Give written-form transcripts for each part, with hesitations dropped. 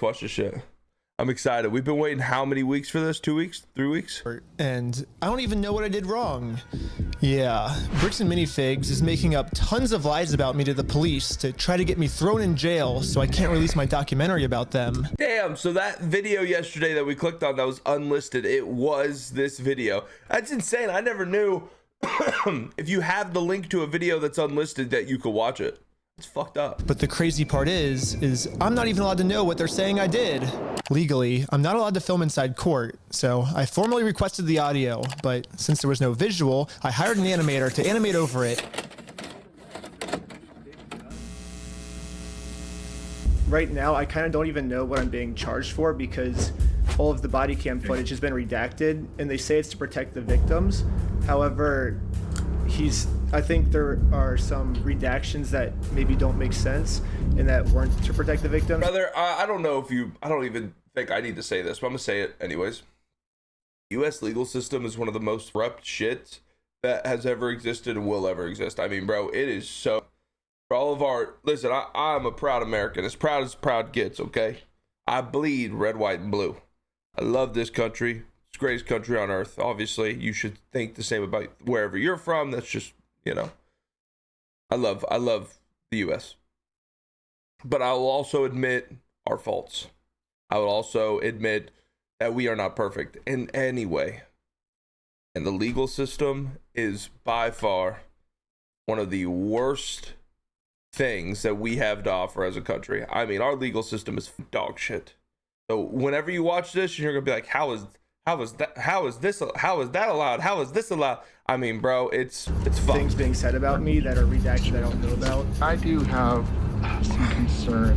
Watch this shit. I'm excited. We've been waiting how many weeks for this? 2 weeks? 3 weeks? And I don't even know what I did wrong. Yeah, Bricks and Minifigs is making up tons of lies about me to the police to try to get me thrown in jail so I can't release my documentary about them. Damn, so that video yesterday that we clicked on that was unlisted, it was this video. That's insane. I never knew if you have the link to a video that's unlisted that you could watch it. It's fucked up. But the crazy part is I'm not even allowed to know what they're saying I did. Legally, I'm not allowed to film inside court, so I formally requested the audio, but since there was no visual, I hired an animator to animate over it. Right now, I kind of don't even know what I'm being charged for because all of the body cam footage has been redacted, and they say it's to protect the victims. However, I think there are some redactions that maybe don't make sense and that weren't to protect the victims. Brother, I don't know if I don't even think I need to say this, but I'm gonna say it anyways. U.S. legal system is one of the most corrupt shit that has ever existed and will ever exist. I mean, bro, it is so, for all of our, listen, I'm a proud American, as proud gets, okay? I bleed red, white, and blue. I love this country. It's the greatest country on earth. Obviously, you should think the same about wherever you're from. That's just, you know, I love the U.S. But I will also admit our faults. I will also admit that we are not perfect in any way. And the legal system is by far one of the worst things that we have to offer as a country. I mean, our legal system is dog shit. So whenever you watch this, you're gonna be like, how is that allowed? How is this allowed? I mean, bro, it's fucked. Things being said about me that are redacted I don't know about. I do have some concern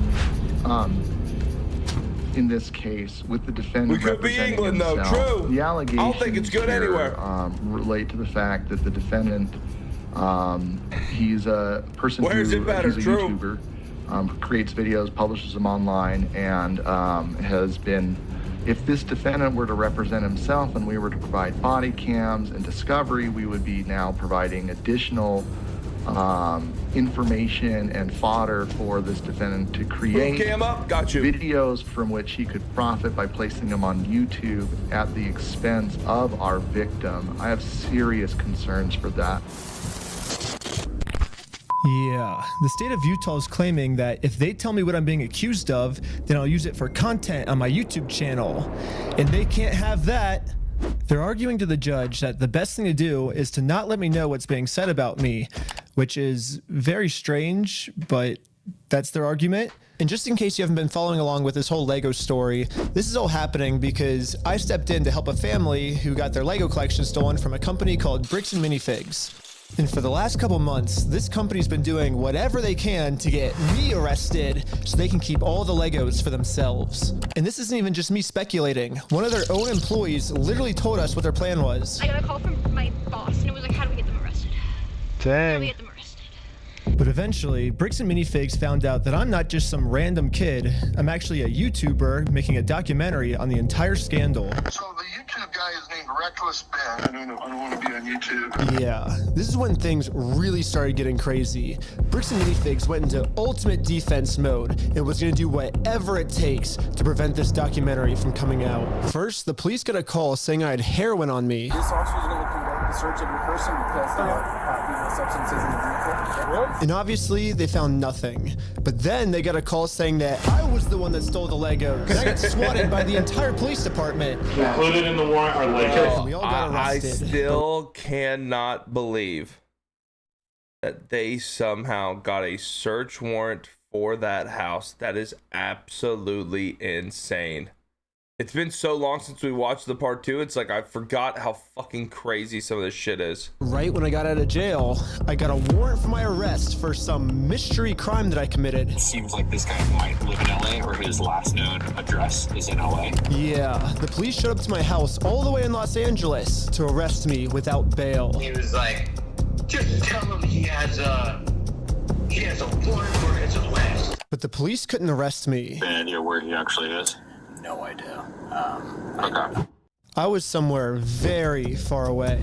in this case with the defendant. We could be England himself. though, true. The allegations I don't think it's good here, anywhere. Relate to the fact that the defendant, he's a person Where is who it better? he's a True. YouTuber, who creates videos, publishes them online, and has been. If this defendant were to represent himself and we were to provide body cams and discovery, we would be now providing additional information and fodder for this defendant to create Cam up, got you. videos from which he could profit by placing them on YouTube at the expense of our victim. I have serious concerns for that. Yeah, the state of Utah is claiming that if they tell me what I'm being accused of, then I'll use it for content on my YouTube channel. And they can't have that. They're arguing to the judge that the best thing to do is to not let me know what's being said about me, which is very strange, but that's their argument. And just in case you haven't been following along with this whole Lego story, this is all happening because I stepped in to help a family who got their Lego collection stolen from a company called Bricks and Minifigs. And for the last couple months, this company's been doing whatever they can to get me arrested so they can keep all the Legos for themselves. And this isn't even just me speculating. One of their own employees literally told us what their plan was. I got a call from my boss and it was like, how do we get them arrested? How do we get them arrested? But eventually, Bricks and Minifigs found out that I'm not just some random kid. I'm actually a YouTuber making a documentary on the entire scandal. So the YouTube guy is named Reckless Ben. I don't want to be on YouTube. Yeah, this is when things really started getting crazy. Bricks and Minifigs went into ultimate defense mode and was going to do whatever it takes to prevent this documentary from coming out. First, the police got a call saying I had heroin on me. This officer is going to conduct the search of your person because there are substances in the vehicle. And obviously, they found nothing. But then they got a call saying that I was the one that stole the Legos. And I got swatted by the entire police department. Included in the warrant are Legos. And we all got I arrested. still cannot believe that they somehow got a search warrant for that house. That is absolutely insane. It's been so long since we watched the part 2. It's like I forgot how fucking crazy some of this shit is. Right when I got out of jail, I got a warrant for my arrest for some mystery crime that I committed. It seems like this guy might live in LA or his last known address is in LA. Yeah, the police showed up to my house all the way in Los Angeles to arrest me without bail. He was like, just tell him he has a warrant for his arrest. But the police couldn't arrest me. Any idea where he actually is? No idea. Okay. I was somewhere very far away.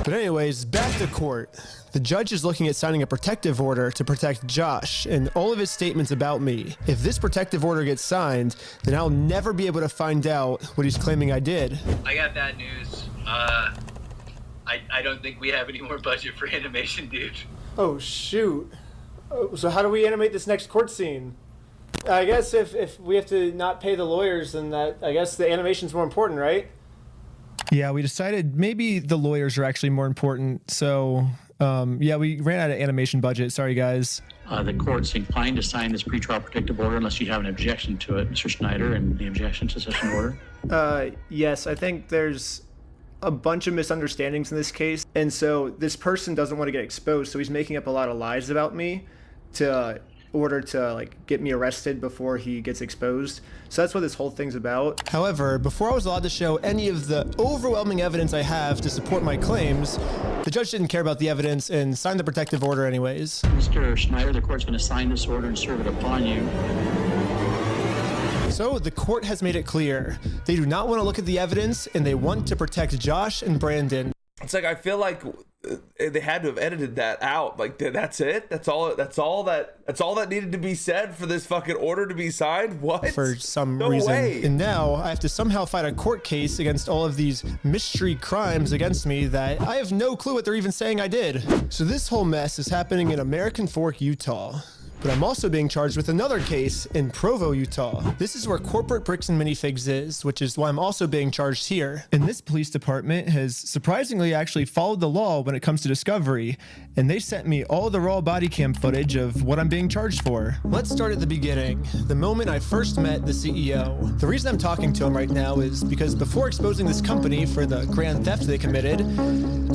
But anyways, back to court. The judge is looking at signing a protective order to protect Josh and all of his statements about me. If this protective order gets signed, then I'll never be able to find out what he's claiming I did. I got bad news. I don't think we have any more budget for animation, dude. Oh, shoot. So how do we animate this next court scene? I guess if we have to not pay the lawyers, then I guess the animation's more important, right? Yeah, we decided maybe the lawyers are actually more important. So, yeah, we ran out of animation budget. Sorry, guys. The court's inclined to sign this pretrial protective order unless you have an objection to it, Mr. Schneider, and the objection to such an order. Yes, I think there's a bunch of misunderstandings in this case. And so this person doesn't want to get exposed, so he's making up a lot of lies about me to order to like get me arrested before he gets exposed. So that's what this whole thing's about. However, before I was allowed to show any of the overwhelming evidence I have to support my claims, the judge didn't care about the evidence and signed the protective order anyways. Mr. Schneider, the court's going to sign this order and serve it upon you. So the court has made it clear. They do not want to look at the evidence and they want to protect Josh and Brandon. It's like, I feel like they had to have edited that out. Like, that's it? That's all that needed to be said for this fucking order to be signed? What? For some No reason. way. And now I have to somehow fight a court case against all of these mystery crimes against me that I have no clue what they're even saying I did. So this whole mess is happening in American Fork, Utah. But I'm also being charged with another case in Provo, Utah. This is where corporate Bricks and Minifigs is, which is why I'm also being charged here. And this police department has surprisingly actually followed the law when it comes to discovery, and they sent me all the raw body cam footage of what I'm being charged for. Let's start at the beginning, the moment I first met the CEO. The reason I'm talking to him right now is because before exposing this company for the grand theft they committed,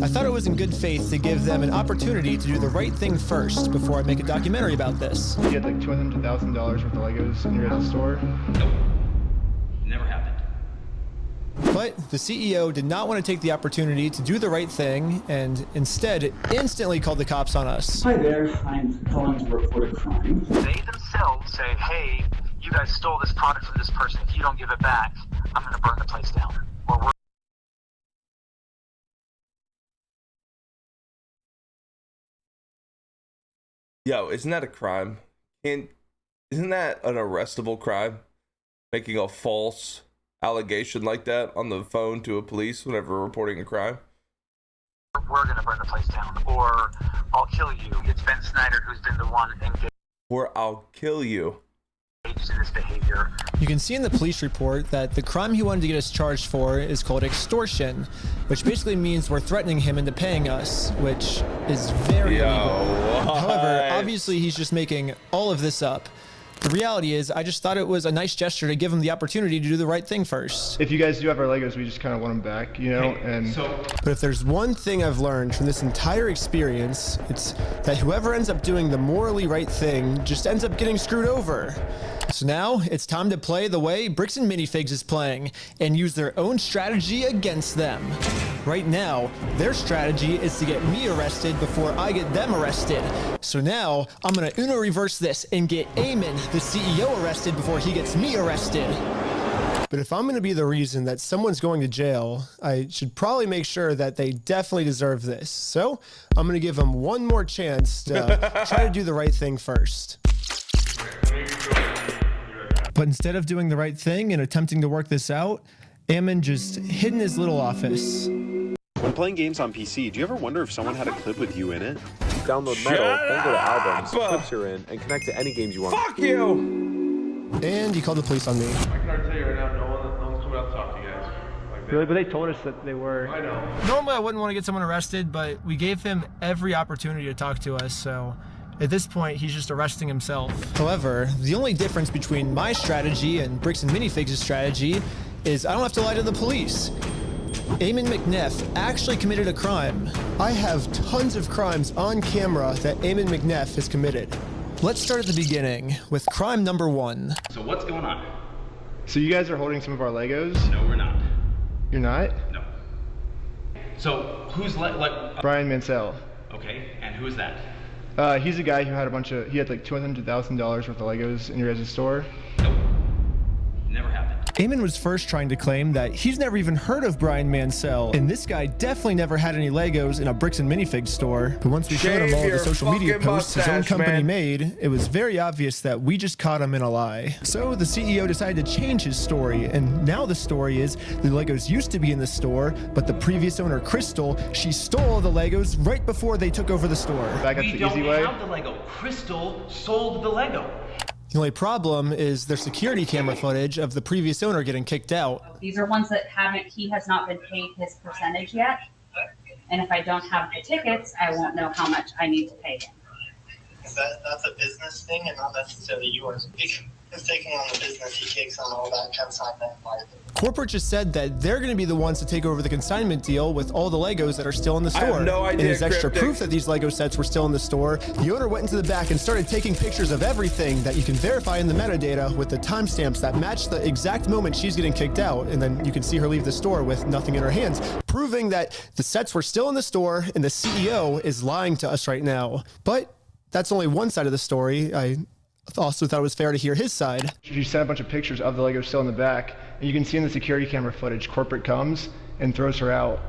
I thought it was in good faith to give them an opportunity to do the right thing first before I make a documentary about this. You had like $200,000 worth of Legos in your guys' store? Nope. Never happened. But the CEO did not want to take the opportunity to do the right thing and instead instantly called the cops on us. Hi there, I'm calling to report a crime. They themselves say, hey, you guys stole this product from this person. If you don't give it back, I'm going to burn the place down. Or we're Yo, isn't that a crime? And isn't that an arrestable crime? Making a false allegation like that on the phone to a police whenever reporting a crime? we're going to burn the place down, or I'll kill you. It's Ben Snyder who's been the one engaged Or I'll kill you. in this behavior. You can see in the police report that the crime he wanted to get us charged for is called extortion, which basically means we're threatening him into paying us, which is very illegal. However, obviously he's just making all of this up. The reality is, I just thought it was a nice gesture to give him the opportunity to do the right thing first. If you guys do have our Legos, we just kind of want them back, you know? And But if there's one thing I've learned from this entire experience, it's that whoever ends up doing the morally right thing just ends up getting screwed over. So now it's time to play the way Bricks and Minifigs is playing and use their own strategy against them. Right now, their strategy is to get me arrested before I get them arrested. So now I'm gonna Uno reverse this and get Eamon, the CEO, arrested before he gets me arrested. But if I'm gonna be the reason that someone's going to jail, I should probably make sure that they definitely deserve this. So I'm gonna give them one more chance to try to do the right thing first. But instead of doing the right thing and attempting to work this out, Eamon just hid in his little office. When playing games on PC, do you ever wonder if someone had a clip with you in it? Download Metal, then go to Albums, clips you're in, and connect to any games you want. Fuck you! And he called the police on me. I can already tell you right now, no one's coming out to talk to you guys. really, but they told us that they were. I know. Normally I wouldn't want to get someone arrested, but we gave him every opportunity to talk to us, so at this point, he's just arresting himself. However, the only difference between my strategy and Bricks and Minifigs' strategy is I don't have to lie to the police. Eamon McNeff actually committed a crime. I have tons of crimes on camera that Eamon McNeff has committed. Let's start at the beginning with crime number 1. So what's going on? So you guys are holding some of our Legos? No, we're not. You're not? No. So who's Brian Mansell. Okay, and who is that? He's a guy who had he had like $200,000 worth of Legos in your guys' store. Nope. Never happened. Eamon was first trying to claim that he's never even heard of Brian Mansell, and this guy definitely never had any Legos in a Bricks and Minifigs store. But once we showed him all the social media posts his own company made, it was very obvious that we just caught him in a lie. So the CEO decided to change his story, and now the story is the Legos used to be in the store, but the previous owner, Crystal, she stole the Legos right before they took over the store. We don't have the Lego. Crystal sold the Lego. The only problem is there's security camera footage of the previous owner getting kicked out. These are ones that he has not been paid his percentage yet. And if I don't have the tickets, I won't know how much I need to pay him. That's a business thing and not necessarily yours. He's taking on the business, he takes on all that consignment liability. Corporate just said that they're going to be the ones to take over the consignment deal with all the Legos that are still in the store. I have no idea. And as extra proof that these Lego sets were still in the store, the owner went into the back and started taking pictures of everything that you can verify in the metadata with the timestamps that match the exact moment she's getting kicked out. And then you can see her leave the store with nothing in her hands, proving that the sets were still in the store and the CEO is lying to us right now. But that's only one side of the story. I also thought it was fair to hear his side. You sent a bunch of pictures of the Lego still in the back, and you can see in the security camera footage, corporate comes and throws her out.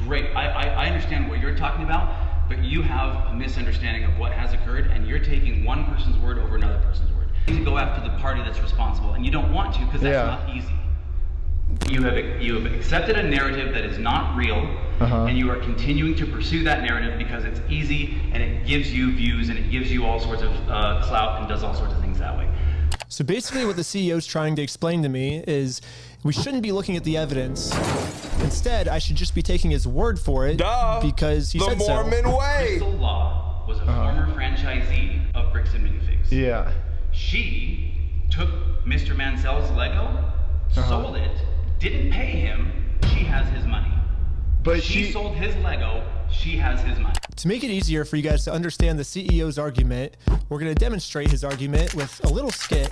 Great. I understand what you're talking about, but you have a misunderstanding of what has occurred, and you're taking one person's word over another person's word. You go after the party that's responsible, and you don't want to because that's not easy. You have accepted a narrative that is not real, and you are continuing to pursue that narrative because it's easy and it gives you views and it gives you all sorts of clout and does all sorts of things that way. So basically what the CEO is trying to explain to me is we shouldn't be looking at the evidence. Instead, I should just be taking his word for it because he said so. The Mormon way. Crystal Law was a former franchisee of Bricks and Minifigs. Yeah. She took Mr. Mansell's Lego, sold it, didn't pay him, she has his money. But she sold his Lego, she has his money. To make it easier for you guys to understand the CEO's argument, we're going to demonstrate his argument with a little skit.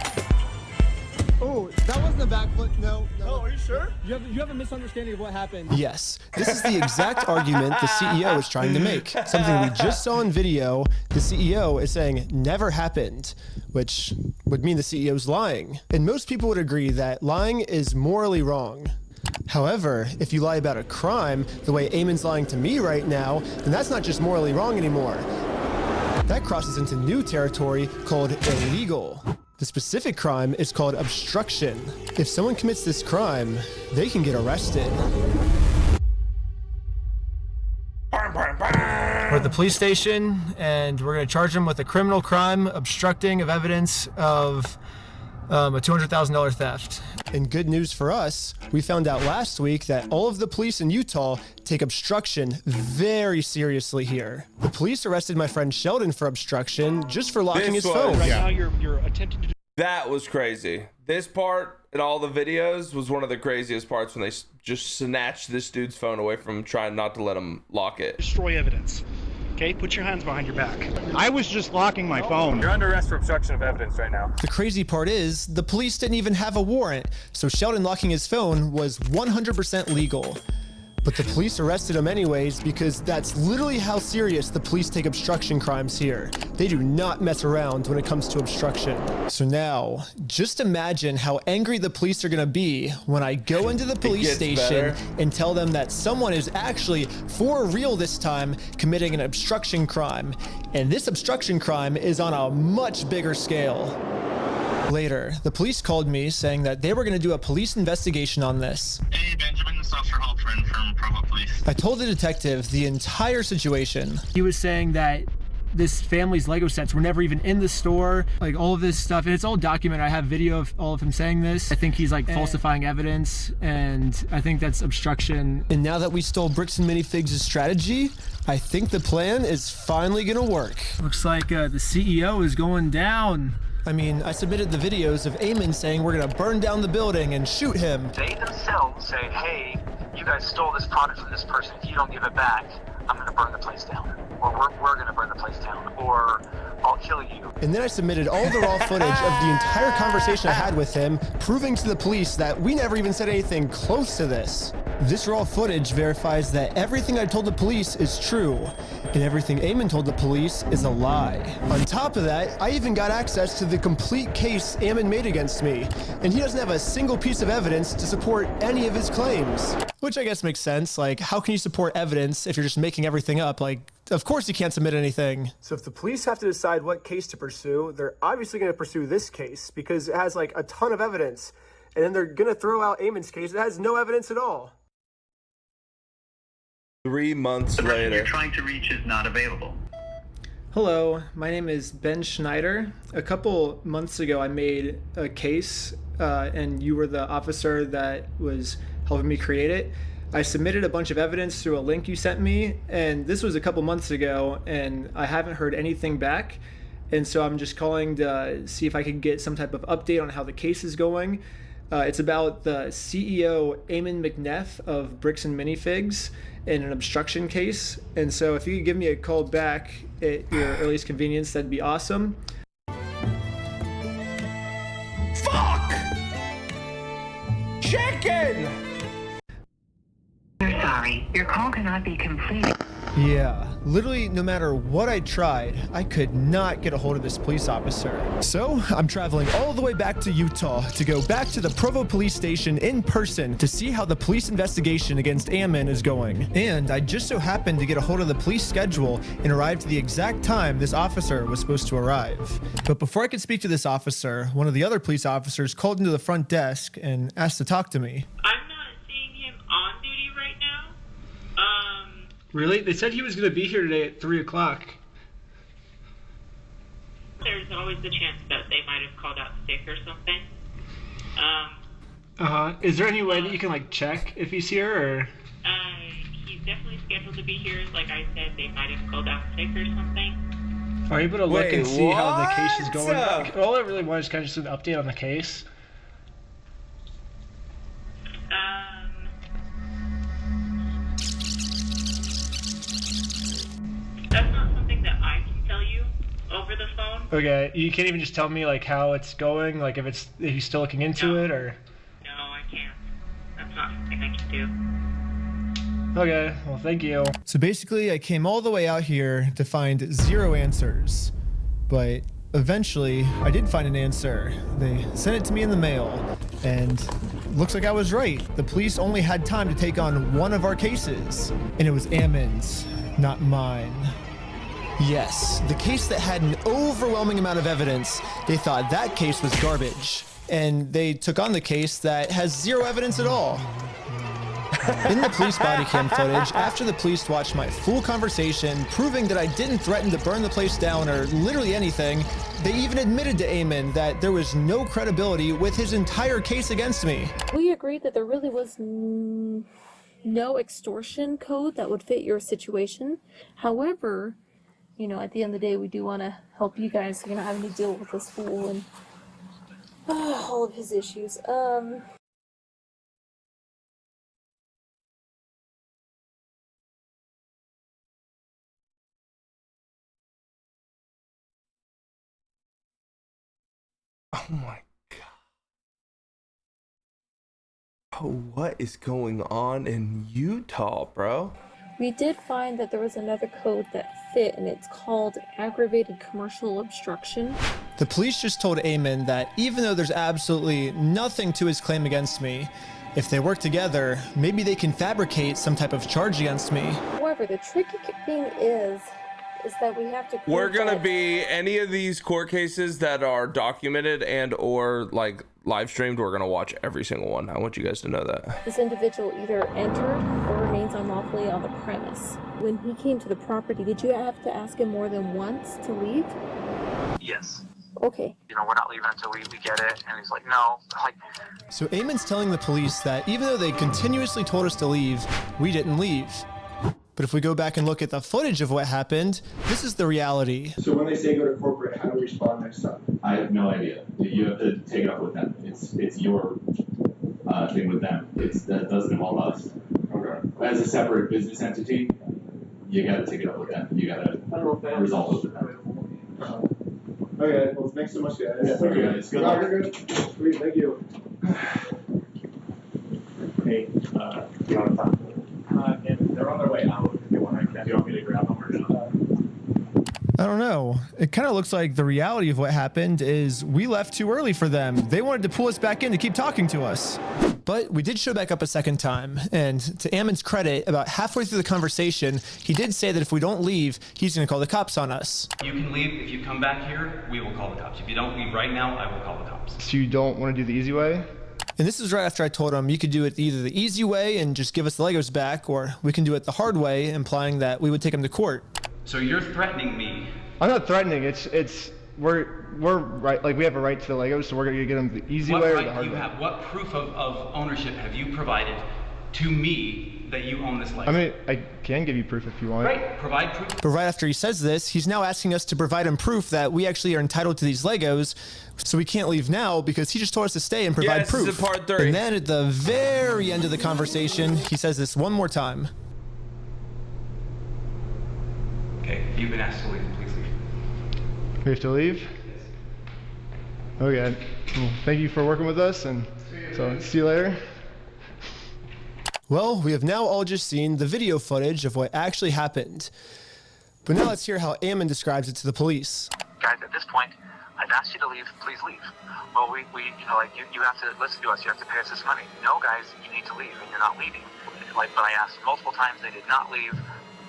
Oh, that wasn't a backflip. No. Oh, are you sure? You have a misunderstanding of what happened. Yes, this is the exact argument the CEO is trying to make. Something we just saw in video. The CEO is saying never happened, which would mean the CEO's lying. And most people would agree that lying is morally wrong. However, if you lie about a crime, the way Eamon's lying to me right now, then that's not just morally wrong anymore. That crosses into new territory called illegal. The specific crime is called obstruction. If someone commits this crime, they can get arrested. We're at the police station, and we're going to charge them with a criminal crime, obstructing of evidence of a $200,000 theft. And good news for us, we found out last week that all of the police in Utah take obstruction very seriously here. The police arrested my friend Sheldon for obstruction just for locking his phone. Right now you're attempting to do. That was crazy. This part in all the videos was one of the craziest parts when they just snatched this dude's phone away from him, trying not to let him lock it. Destroy evidence. Okay, put your hands behind your back. I was just locking my phone. You're under arrest for obstruction of evidence right now. The crazy part is, the police didn't even have a warrant, so Sheldon locking his phone was 100% legal. But the police arrested him anyways because that's literally how serious the police take obstruction crimes here. They do not mess around when it comes to obstruction. So now, just imagine how angry the police are gonna be when I go into the police station and tell them that someone is actually, for real this time, committing an obstruction crime. And this obstruction crime is on a much bigger scale. Later, the police called me saying that they were going to do a police investigation on this. Hey, Benjamin, this is Officer Halpern from Provo Police. I told the detective the entire situation. He was saying that this family's Lego sets were never even in the store, like all of this stuff, and it's all documented. I have video of all of him saying this. I think he's like falsifying evidence, and I think that's obstruction. And now that we stole Bricks and Minifigs' strategy, I think the plan is finally gonna work. Looks like the CEO is going down. I mean, I submitted the videos of Eamon saying we're gonna burn down the building and shoot him. They themselves say, hey, you guys stole this product from this person. If you don't give it back, I'm gonna burn the place down. Or we're gonna burn the place down. Or I'll kill you. And then I submitted all the raw footage of the entire conversation I had with him, proving to the police that we never even said anything close to this. This raw footage verifies that everything I told the police is true, and everything Eamon told the police is a lie. On top of that, I even got access to the complete case Eamon made against me, and he doesn't have a single piece of evidence to support any of his claims. Which I guess makes sense. Like, how can you support evidence if you're just making everything up? Like, of course you can't submit anything. So if the police have to decide what case to pursue, they're obviously going to pursue this case because it has like a ton of evidence. And then they're going to throw out Eamon's case that has no evidence at all. 3 months The person later. you're trying to reach is not available. Hello, my name is Ben Schneider. A couple months ago, I made a case, and you were the officer that was helping me create it. I submitted a bunch of evidence through a link you sent me, and this was a couple months ago, and I haven't heard anything back. And so I'm just calling to see if I could get some type of update on how the case is going. It's about the CEO, Eamon McNeff of Bricks and Minifigs, in an obstruction case. And so if you could give me a call back at your earliest convenience, that'd be awesome. Fuck! Chicken! We're sorry. Your call cannot be completed. Yeah, literally no matter what I tried, I could not get a hold of this police officer. So I'm traveling all the way back to Utah to go back to the Provo police station in person to see how the police investigation against Eamon is going. And I just so happened to get a hold of the police schedule and arrived at the exact time this officer was supposed to arrive. But before I could speak to this officer, one of the other police officers called into the front desk and asked to talk to me. Really? They said he was going to be here today at 3 o'clock. There's always the chance that they might have called out sick or something. Is there any way that you can, like, check if he's here, or? He's definitely scheduled to be here. Like I said, they might have called out sick or something. Are you able to look and see how the case is going? All I really want is kind of just an update on the case. That's not something that I can tell you over the phone. Okay, you can't even just tell me like how it's going, like if he's still looking into it, or? No, I can't. That's not something I can do. Okay, well thank you. So basically I came all the way out here to find 0 answers, but eventually I did find an answer. They sent it to me in the mail, and looks like I was right. The police only had time to take on one of our cases, and it was Eamon's, not mine. Yes, the case that had an overwhelming amount of evidence, they thought that case was garbage. And they took on the case that has 0 evidence at all. In the police body cam footage, after the police watched my full conversation, proving that I didn't threaten to burn the place down or literally anything, they even admitted to Eamon that there was no credibility with his entire case against me. We agreed that there really was no extortion code that would fit your situation. However, you know, at the end of the day, we do want to help you guys so you're not having to deal with this fool and all of his issues. Oh my god. Oh, what is going on in Utah, bro? We did find that there was another code that fit, and it's called aggravated commercial obstruction. The police just told Eamon that even though there's absolutely nothing to his claim against me, if they work together, maybe they can fabricate some type of charge against me. However, the tricky thing is that we have to... We're gonna be any of these court cases that are documented and or like live streamed, we're gonna watch every single one. I want you guys to know that. This individual either entered or remains unlawfully on the premise. When he came to the property, did you have to ask him more than once to leave? Yes. Okay. You know, we're not leaving until we get it. And he's like, no. Like, So Eamon's telling the police that even though they continuously told us to leave, we didn't leave. But if we go back and look at the footage of what happened, this is the reality. So when they say go to corporate, how do we respond next time? I have no idea. You have to take it up with them. It's your thing with them. That doesn't involve us. Okay. As a separate business entity, you got to take it up with them. You got to resolve it with them. Okay. Well, thanks so much, guys. Yeah, thank you, guys. Good luck. Sweet. Thank you. Hey, do you want to talk? And they're on their way out. If you want me to grab them or no? I don't know. It kind of looks like the reality of what happened is we left too early for them. They wanted to pull us back in to keep talking to us. But we did show back up a second time. And to Ammon's credit, about halfway through the conversation, he did say that if we don't leave, he's going to call the cops on us. You can leave. If you come back here, we will call the cops. If you don't leave right now, I will call the cops. So you don't want to do the easy way? And this is right after I told him you could do it either the easy way and just give us the Legos back, or we can do it the hard way, implying that we would take him to court. So you're threatening me. I'm not threatening. We're right. Like, we have a right to the Legos, so we're gonna get them the easy way or the hard way. What proof of ownership have you provided to me that you own this Lego? I mean, I can give you proof if you want. Right, provide proof. But right after he says this, he's now asking us to provide him proof that we actually are entitled to these Legos, so we can't leave now because he just told us to stay and provide proof. This is part 3. And then at the very end of the conversation, he says this one more time. Okay, you've been asked to leave. Please leave. We have to leave? Yes. Okay. Well, thank you for working with us, and so see you later. Well, we have now all just seen the video footage of what actually happened. But now let's hear how Ammon describes it to the police. Guys, at this point, I've asked you to leave. Please leave. Well, we you have to listen to us. You have to pay us this money. No, guys, you need to leave, and you're not leaving. But I asked multiple times. They did not leave.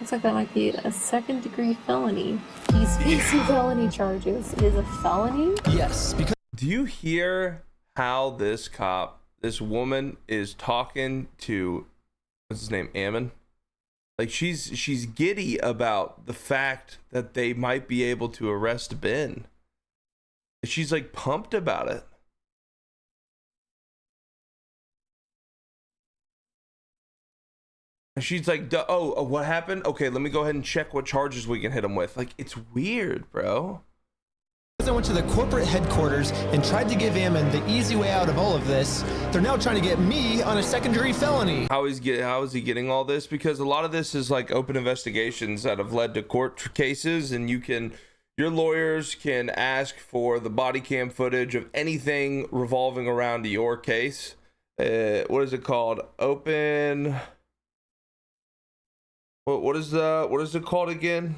Looks like that might be a second-degree felony. He's facing felony charges. It is a felony? Yes, because... Do you hear how this woman is talking to, what's his name, Ammon? Like, she's giddy about the fact that they might be able to arrest Ben. She's, like, pumped about it. And she's like, oh, what happened? Okay, let me go ahead and check what charges we can hit him with. Like, it's weird, bro. I went to the corporate headquarters and tried to give Ammon the easy way out of all of this. They're now trying to get me on a second-degree felony. How is he getting all this? Because a lot of this is like open investigations that have led to court cases, and your lawyers can ask for the body cam footage of anything revolving around your case. What is it called? Open... What is it called again,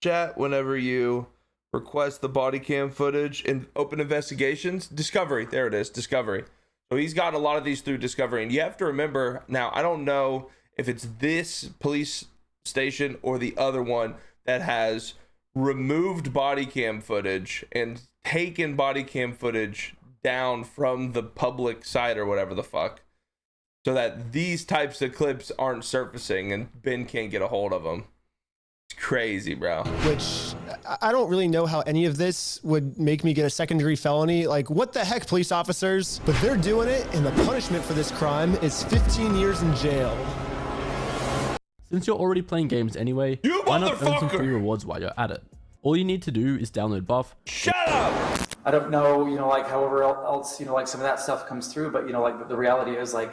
chat? Whenever you request the body cam footage in open investigations, discovery. There it is, discovery. So he's got a lot of these through discovery, and you have to remember now. I don't know if it's this police station or the other one that has removed body cam footage and taken body cam footage down from the public site or whatever the fuck, so that these types of clips aren't surfacing and Ben can't get a hold of them. It's crazy, bro. Which I don't really know how any of this would make me get a second-degree felony. Like, what the heck, police officers? But they're doing it, and the punishment for this crime is 15 years in jail. Since you're already playing games anyway, why not earn some free rewards while you're at it? All you need to do is download Buff. Shut up! I don't know, like however else, like some of that stuff comes through, but like the reality is like,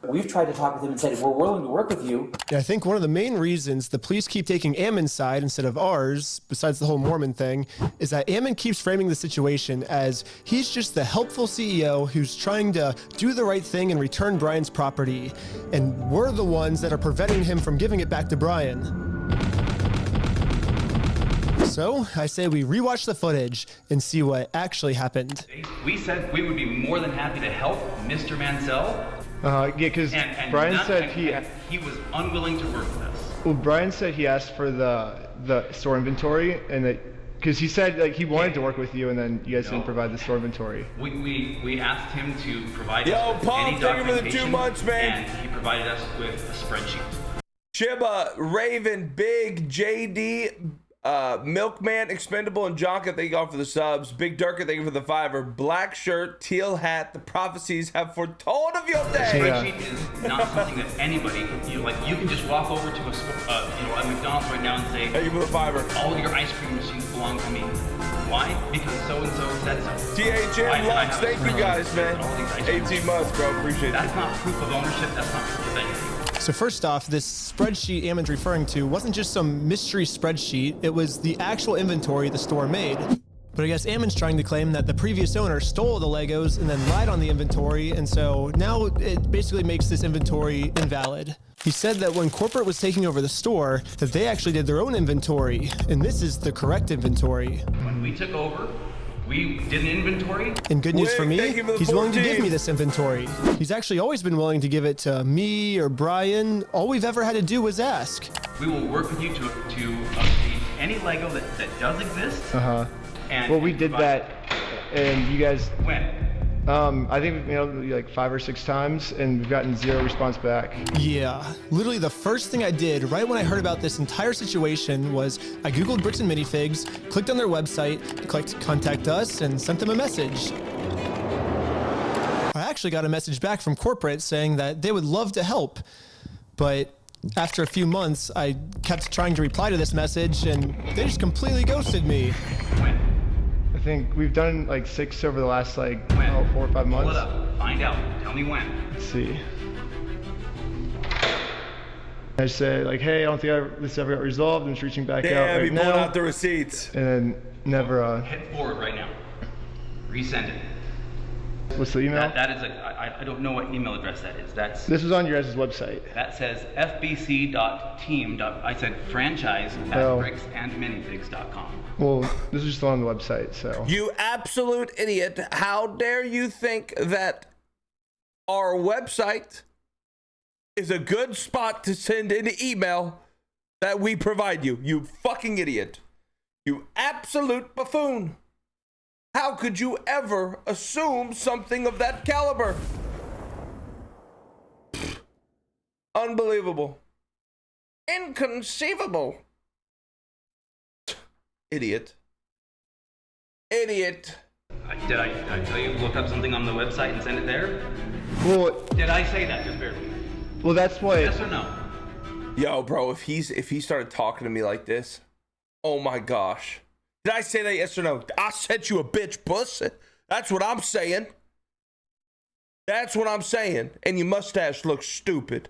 we've tried to talk with him and said, we're willing to work with you. Yeah, I think one of the main reasons the police keep taking Ammon's side instead of ours, besides the whole Mormon thing, is that Ammon keeps framing the situation as he's just the helpful CEO who's trying to do the right thing and return Brian's property. And we're the ones that are preventing him from giving it back to Brian. So I say we rewatch the footage and see what actually happened. We said we would be more than happy to help Mr. Mansell. Yeah, because Brian said he was unwilling to work with us. Well, Brian said he asked for the store inventory, and that because he said like he wanted to work with you, and then you guys didn't provide the store inventory. We asked him to provide us with any documentation, for the 2 months, man. And he provided us with a spreadsheet. Chiba, Raven, Big, JD, Milkman, Expendable, and Jonka, thank you all for the subs. Big Durka, thank you for the $5. Black shirt, teal hat, the prophecies have foretold of your day. Spreadsheet is not something that anybody, you can just walk over to a McDonald's right now and say, thank you for the $5. All of your ice cream machines belong to me. Why? Because so-and-so said so. THM Lux, thank you guys, man. 18 months, bro, appreciate it. That's not proof of ownership, that's not proof of anything. So first off, this spreadsheet Ammon's referring to wasn't just some mystery spreadsheet, it was the actual inventory the store made. But I guess Ammon's trying to claim that the previous owner stole the Legos and then lied on the inventory, and so now it basically makes this inventory invalid. He said that when corporate was taking over the store, that they actually did their own inventory, and this is the correct inventory. When we took over, we did an inventory. And good news for me, he's willing to give me this inventory. He's actually always been willing to give it to me or Brian. All we've ever had to do was ask. We will work with you to obtain any Lego that does exist. Well, we did that, and you guys. When? I think like 5 or 6 times, and we've gotten 0 response back. Yeah, literally the first thing I did right when I heard about this entire situation was I Googled Bricks and Minifigs, clicked on their website, clicked contact us, and sent them a message. I actually got a message back from corporate saying that they would love to help, but after a few months, I kept trying to reply to this message, and they just completely ghosted me. When? I think we've done like 6 over the last 4 or 5 months. Pull it up. Find out. Tell me when. Let's see. I say like, hey, I don't think this ever got resolved. I'm just reaching back out right we now. pulled out the receipts. And then never. Hit forward right now. Resend it. What's the email? That is I don't know what email address that is. This was on your guys' website. That says fbc.team. I said franchise@bricksandminifigs.com. Well, this is just on the website, so. You absolute idiot. How dare you think that our website is a good spot to send an email that we provide you? You fucking idiot. You absolute buffoon. How could you ever assume something of that caliber? Unbelievable. Inconceivable. Idiot. Idiot. Did I tell you to look up something on the website and send it there? Well, did I say that just barely? Well, that's what. Yes or no? Yo, bro, if he started talking to me like this, oh my gosh. Did I say that yes or no? I sent you a bitch pussy. That's what I'm saying. That's what I'm saying. And your mustache looks stupid.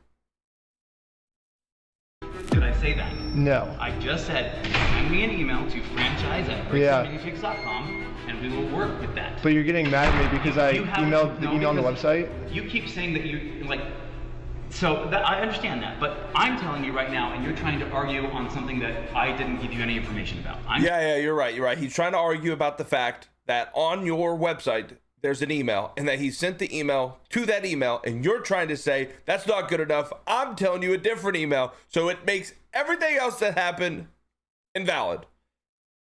Did I say that? No. I just said, send me an email to franchise@bricksandminifigs.com and we will work with that. But you're getting mad at me because I emailed the email on the website? You keep saying that you, so I understand that, but I'm telling you right now, and you're trying to argue on something that I didn't give you any information about. Yeah, you're right. He's trying to argue about the fact that on your website, there's an email, and that he sent the email to that email, and you're trying to say, that's not good enough. I'm telling you a different email, so it makes everything else that happened invalid.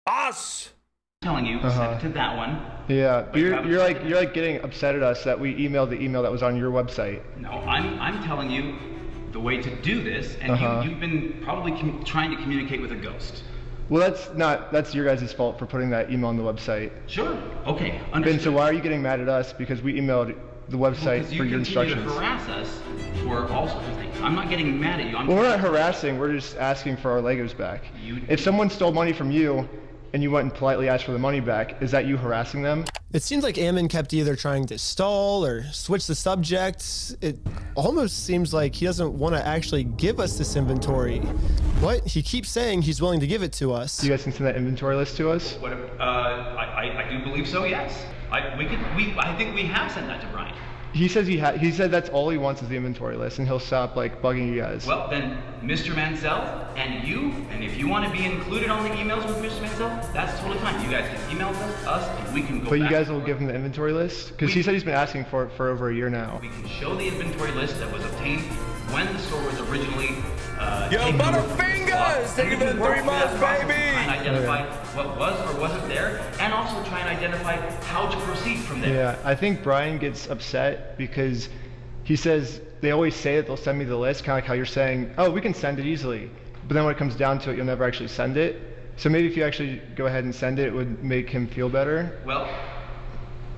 Us! Telling you, send it to that one. Yeah, but you're like getting upset at us that we emailed the email that was on your website. No, I'm telling you the way to do this, and you've been probably trying to communicate with a ghost. Well, that's your guys' fault for putting that email on the website. Sure. Okay. Understood. Ben, so why are you getting mad at us because we emailed the website for your instructions? Because you continue to harass us for all sorts of things. I'm not getting mad at you. Well, we're not harassing. We're just asking for our Legos back. If someone stole money from you and you went and politely asked for the money back, is that you harassing them? It seems like Ammon kept either trying to stall or switch the subject. It almost seems like he doesn't want to actually give us this inventory. But he keeps saying he's willing to give it to us. You guys can send that inventory list to us? I do believe so, yes. I think we have sent that to Brian. He says he said that's all he wants is the inventory list, and he'll stop bugging you guys. Well, then, Mr. Mansell and you, and if you want to be included on the emails with Mr. Mansell, that's totally fine. You guys can email us, and we can go. But you guys will give him the inventory list, because he said he's been asking for it for over a year now. We can show the inventory list that was obtained when the store was originally. Yo, Butterfingers! Think of the 3 months, baby! And identify what was or wasn't there, and also try and identify how to proceed from there. Yeah, I think Brian gets upset because he says they always say that they'll send me the list, kind of like how you're saying, oh, we can send it easily. But then when it comes down to it, you'll never actually send it. So maybe if you actually go ahead and send it, it would make him feel better. Well,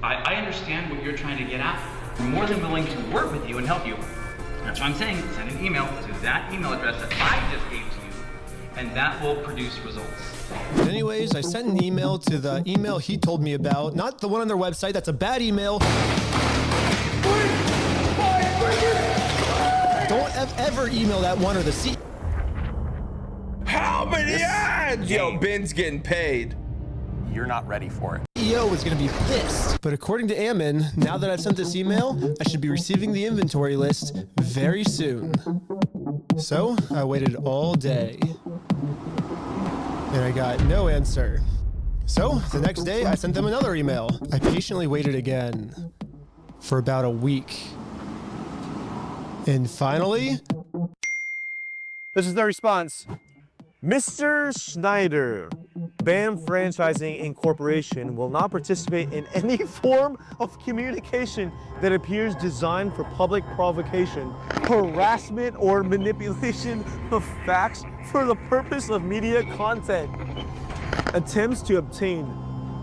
I understand what you're trying to get at. I'm more than willing to work with you and help you. That's what I'm saying. Send an email to that email address that I just gave to you, and that will produce results. Anyways, I sent an email to the email he told me about, not the one on their website. That's a bad email. Don't ever email that one or the C. How many ads? Yo, Ben's getting paid. you're not ready for it. CEO is going to be pissed. But according to Ammon, now that I've sent this email, I should be receiving the inventory list very soon. So I waited all day. And I got no answer. So the next day, I sent them another email. I patiently waited again for about a week. And finally... This is the response. Mr. Schneider, BAM Franchising Incorporation will not participate in any form of communication that appears designed for public provocation, harassment, or manipulation of facts for the purpose of media content. Attempts to obtain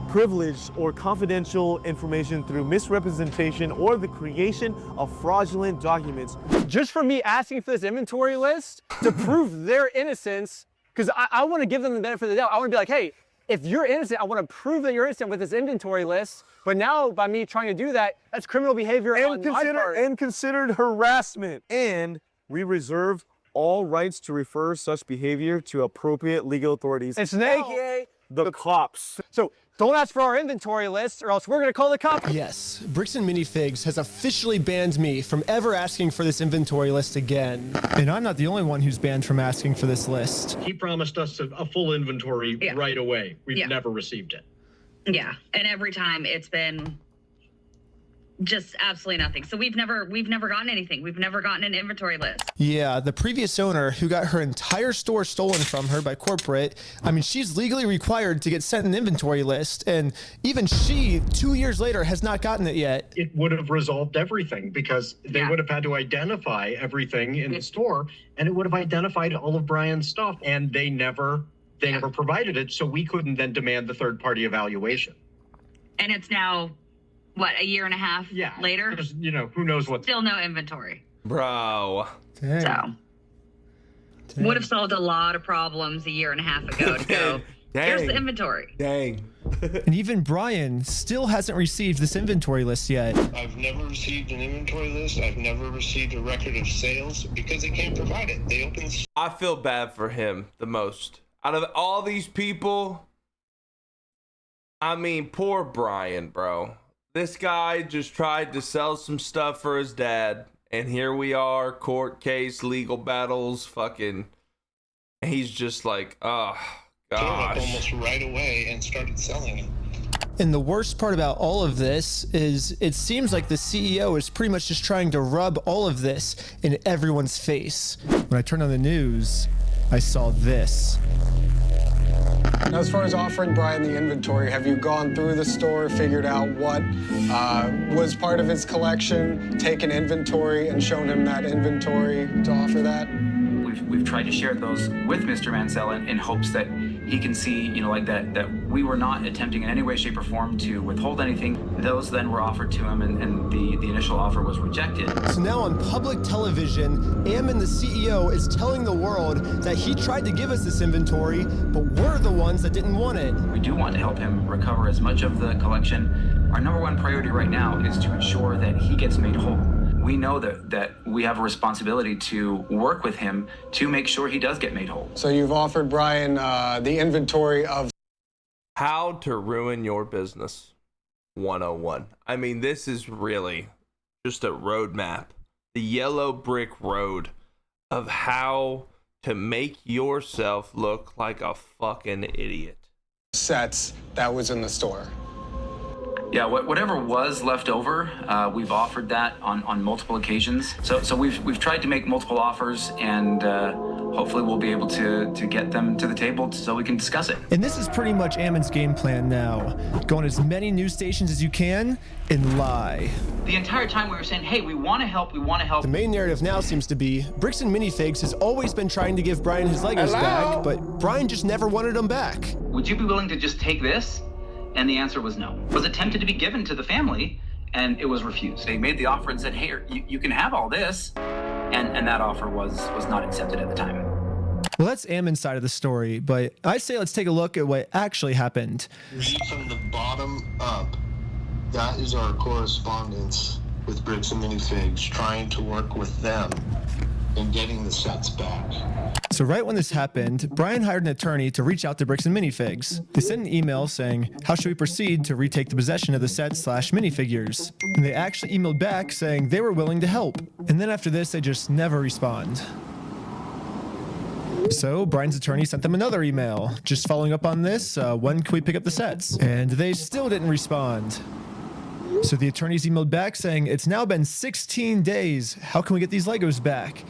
privileged or confidential information through misrepresentation or the creation of fraudulent documents. Just for me asking for this inventory list to prove their innocence, because I want to give them the benefit of the doubt. I want to be like, hey, if you're innocent, I want to prove that you're innocent with this inventory list. But now, by me trying to do that, that's criminal behavior on my part. And considered harassment. And we reserve all rights to refer such behavior to appropriate legal authorities, aka the cops. So don't ask for our inventory list or else we're going to call the cops. Yes, Bricks and Minifigs has officially banned me from ever asking for this inventory list again. And I'm not the only one who's banned from asking for this list. He promised us a full inventory right away. We've never received it. Yeah, and every time it's been just absolutely nothing. So we've never gotten anything. We've never gotten an inventory list. Yeah, the previous owner who got her entire store stolen from her by corporate, I mean, she's legally required to get sent an inventory list, and even she, 2 years later, has not gotten it yet. It would have resolved everything because they would have had to identify everything in the store, and it would have identified all of Brian's stuff, and they never provided it, so we couldn't then demand the third-party evaluation. And it's now, what, a year and a half later? You know, who knows what. Still no inventory. Bro. Dang. So, would have solved a lot of problems a year and a half ago to go, here's the inventory. Dang. And even Brian still hasn't received this inventory list yet. I've never received an inventory list. I've never received a record of sales because they can't provide it. They open. I feel bad for him the most. Out of all these people, I mean, poor Brian, bro. This guy just tried to sell some stuff for his dad, and here we are, court case, legal battles, fucking. And he's just like, oh, gosh. Almost right away and started selling it. And the worst part about all of this is it seems like the CEO is pretty much just trying to rub all of this in everyone's face. When I turned on the news, I saw this. Now, as far as offering Brian the inventory, have you gone through the store, figured out what was part of his collection, taken inventory and shown him that inventory to offer that? We've tried to share those with Mr. Mansell in hopes that he can see, you know, like that we were not attempting in any way, shape, or form to withhold anything. Those then were offered to him, and the initial offer was rejected. So now on public television, Ammon, the CEO, is telling the world that he tried to give us this inventory, but we're the ones that didn't want it. We do want to help him recover as much of the collection. Our number one priority right now is to ensure that he gets made whole. We know that we have a responsibility to work with him to make sure he does get made whole. So you've offered Brian the inventory of How to ruin your business 101. I mean, this is really just a roadmap, the yellow brick road of how to make yourself look like a fucking idiot. Sets that was in the store. Yeah, whatever was left over, we've offered that on multiple occasions. So we've tried to make multiple offers, and hopefully we'll be able to get them to the table so we can discuss it. And this is pretty much Ammon's game plan now. Go on as many news stations as you can and lie. The entire time we were saying, hey, we want to help, we want to help. The main narrative now seems to be Bricks and Minifigs has always been trying to give Brian his Legos back, but Brian just never wanted them back. Would you be willing to just take this? And the answer was no. It was attempted to be given to the family, and it was refused. They made the offer and said, hey, you can have all this. And that offer was not accepted at the time. Well, that's Ammon's side of the story, but I say let's take a look at what actually happened. Read from the bottom up. That is our correspondence with Bricks and Minifigs, trying to work with them in getting the sets back. So right when this happened, Brian hired an attorney to reach out to Bricks and Minifigs. They sent an email saying, how should we proceed to retake the possession of the sets/minifigures? And they actually emailed back saying they were willing to help. And then after this, they just never respond. So Brian's attorney sent them another email, just following up on this, when can we pick up the sets? And they still didn't respond. So the attorneys emailed back saying, it's now been 16 days. How can we get these Legos back?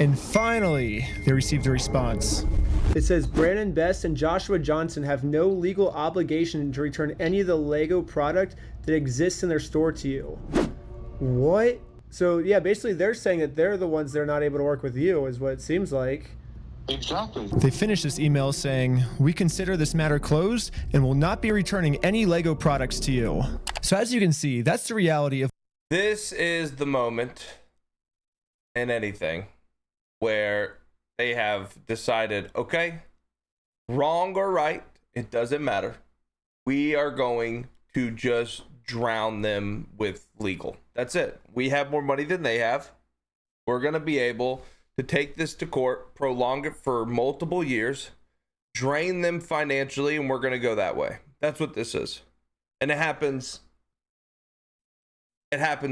And finally, they received a response. It says Brandon Best and Joshua Johnson have no legal obligation to return any of the Lego product that exists in their store to you. What? So yeah, basically they're saying that they're the ones that are not able to work with you, is what it seems like. Exactly. They finished this email saying, we consider this matter closed and will not be returning any Lego products to you. So as you can see, that's the reality of... This is the moment in anything where they have decided, okay, wrong or right, it doesn't matter. We are going to just drown them with legal. That's it. We have more money than they have. We're going to be able to take this to court, prolong it for multiple years, drain them financially, and we're going to go that way. That's what this is. And it happens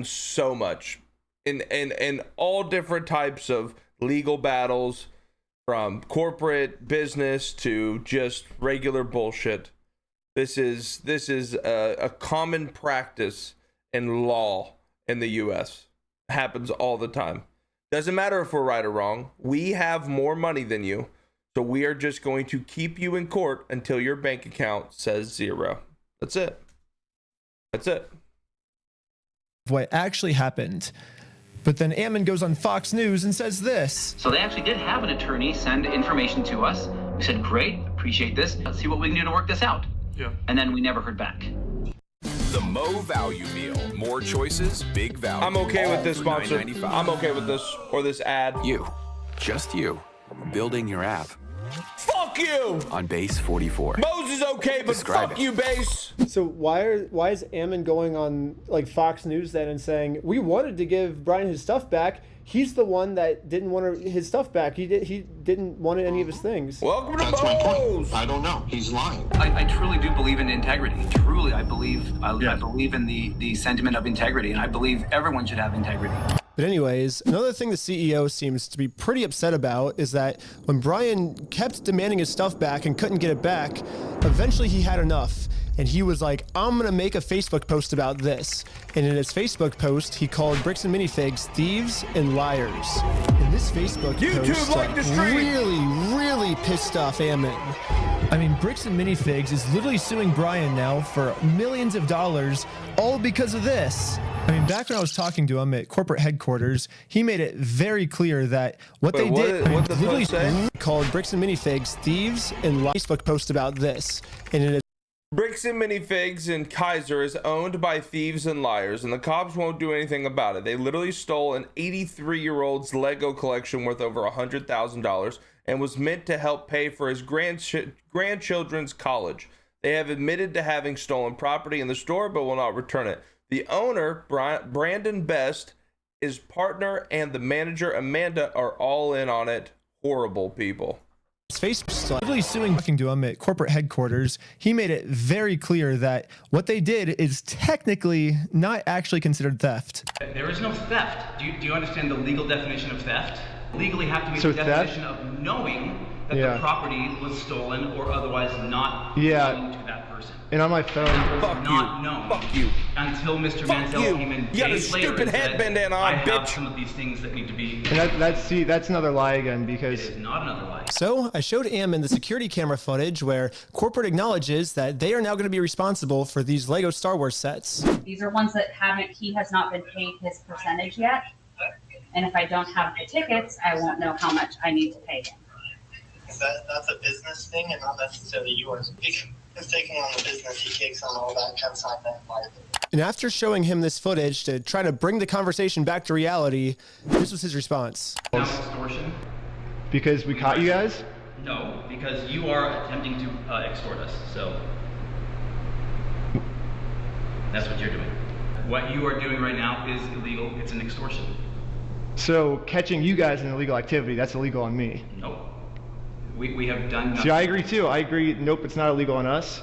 so much in all different types of legal battles, from corporate business to just regular bullshit. This is a common practice in law in the US. It happens all the time. Doesn't matter if we're right or wrong. We have more money than you, so we are just going to keep you in court until your bank account says zero. That's it. That's it. What actually happened. But then Ammon goes on Fox News and says this. So they actually did have an attorney send information to us. We said, great, appreciate this. Let's see what we can do to work this out. Yeah. And then we never heard back. The Mo Value Meal. More choices, big value. I'm okay with this All for sponsor. $9.95. I'm okay with this, or this ad. You, just you, building your app. Fuck you! On base 44. Mose is okay, but Describe fuck it. you, base. So why is Ammon going on like Fox News then and saying we wanted to give Brian his stuff back? He's the one that didn't want his stuff back. He didn't want any of his things. Welcome to That's my Mose. point. I don't know. He's lying. I truly do believe in integrity. Truly, I believe in the sentiment of integrity, and I believe everyone should have integrity. But anyways, another thing the CEO seems to be pretty upset about is that when Brian kept demanding his stuff back and couldn't get it back, eventually he had enough. And he was like, I'm going to make a Facebook post about this. And in his Facebook post, he called Bricks and Minifigs thieves and liars. And this Facebook post really pissed off Ammon. I mean, Bricks and Minifigs is literally suing Brian now for millions of dollars, all because of this. I mean, back when I was talking to him at corporate headquarters, he made it very clear that what they did literally called Bricks and Minifigs thieves and liars. Facebook post about this. And in Bricks and Minifigs in Kaiser is owned by thieves and liars, and the cops won't do anything about it. They literally stole an 83-year-old's Lego collection worth over $100,000 and was meant to help pay for his grandchildren's college. They have admitted to having stolen property in the store, but will not return it. The owner, Brandon Best, his partner, and the manager, Amanda, are all in on it. Horrible people. Facebook literally suing talking to him at corporate headquarters, he made it very clear that what they did is technically not actually considered theft. There is no theft. Do you understand the legal definition of theft? Legally have to meet So the definition of knowing that the property was stolen or otherwise not belonging to that person. And on my phone, Fuck you. Until Mr. Manziel came in You got a days later stupid and said, headband on, I have bitch. some of these things that need to be... And that's another lie again, because It is not another lie. So I showed Ammon the security camera footage where corporate acknowledges that they are now going to be responsible for these Lego Star Wars sets. These are ones that he has not been paid his percentage yet. And if I don't have the tickets, I won't know how much I need to pay him. That's a business thing and not necessarily yours. He's taking on the business, he takes on all that consignment liability. And after showing him this footage to try to bring the conversation back to reality, this was his response. Now extortion? because we caught you guys? No, because you are attempting to extort us, so that's what you're doing. What you are doing right now is illegal. It's an extortion. So catching you guys in illegal activity, that's illegal on me. Nope. We have done nothing. See, I agree too. I agree. Nope, it's not illegal on us.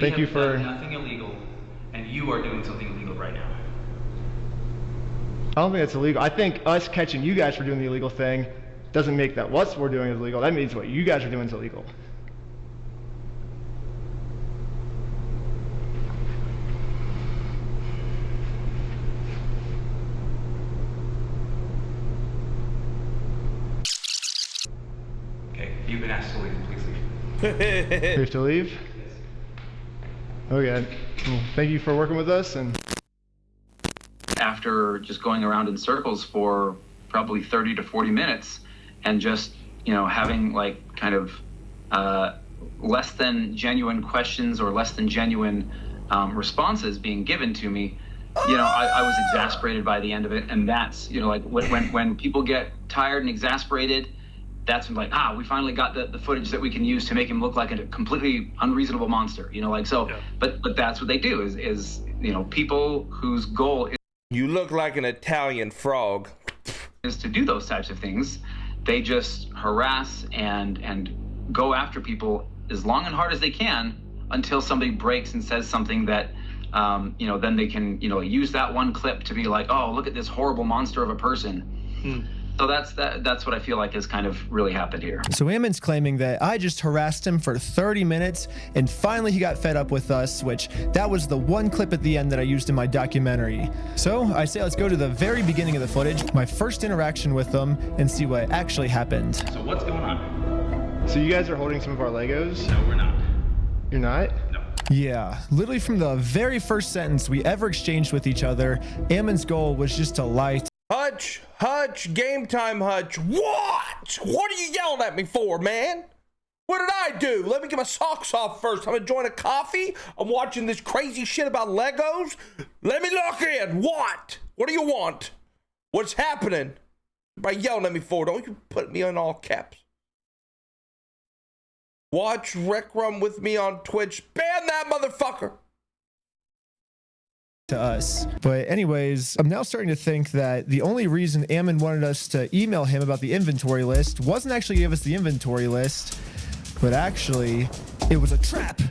Thank you for. We have done nothing illegal, and you are doing something illegal right now. I don't think that's illegal. I think us catching you guys for doing the illegal thing doesn't make that what we're doing is illegal. That means what you guys are doing is illegal. Okay, you've been asked to leave. Please leave. We have to leave? Okay. Well, thank you for working with us. And after just going around in circles for probably 30 to 40 minutes and just, having like kind of less than genuine questions or less than genuine responses being given to me, I was exasperated by the end of it. And that's, when people get tired and exasperated, that's when we finally got the footage that we can use to make him look like a completely unreasonable monster, but that's what they do is people whose goal is. You look like an Italian frog. Is to do those types of things. They just harass and go after people as long and hard as they can until somebody breaks and says something that, then they can, use that one clip to be like, oh, look at this horrible monster of a person. So that's what I feel like has kind of really happened here. So Ammon's claiming that I just harassed him for 30 minutes and finally he got fed up with us, which that was the one clip at the end that I used in my documentary. So I say let's go to the very beginning of the footage, my first interaction with them, and see what actually happened. So what's going on? So you guys are holding some of our Legos? No, we're not. You're not? No. Yeah, literally from the very first sentence we ever exchanged with each other, Ammon's goal was just to lie. Hutch, game time, Hutch. What? What are you yelling at me for, man? What did I do? Let me get my socks off first. I'm enjoying a coffee. I'm watching this crazy shit about Legos. Let me lock in. What? What do you want? What's happening? By yelling at me for? Don't you put me on all caps. Watch Rec Rum with me on Twitch. Ban that motherfucker. To us. But anyways, I'm now starting to think that the only reason Ammon wanted us to email him about the inventory list wasn't actually give us the inventory list, but actually it was a trap.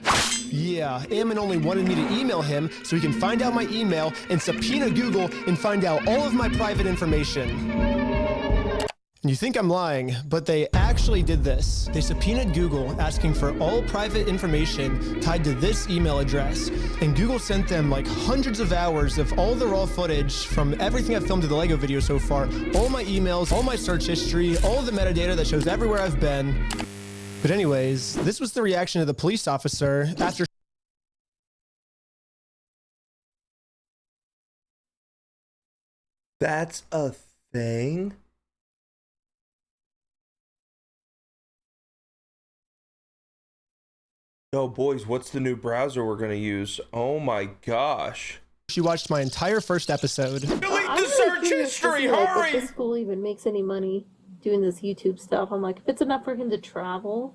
Yeah, Ammon only wanted me to email him so he can find out my email and subpoena Google and find out all of my private information. And you think I'm lying, but they actually did this. They subpoenaed Google asking for all private information tied to this email address. And Google sent them like hundreds of hours of all the raw footage from everything I've filmed to the Lego video so far, all my emails, all my search history, all of the metadata that shows everywhere I've been. But anyways, this was the reaction of the police officer after. That's a thing? Oh, boys, what's the new browser we're going to use? Oh, my gosh. She watched my entire first episode. Delete the search history, hurry! If this school even makes any money doing this YouTube stuff, I'm like, if it's enough for him to travel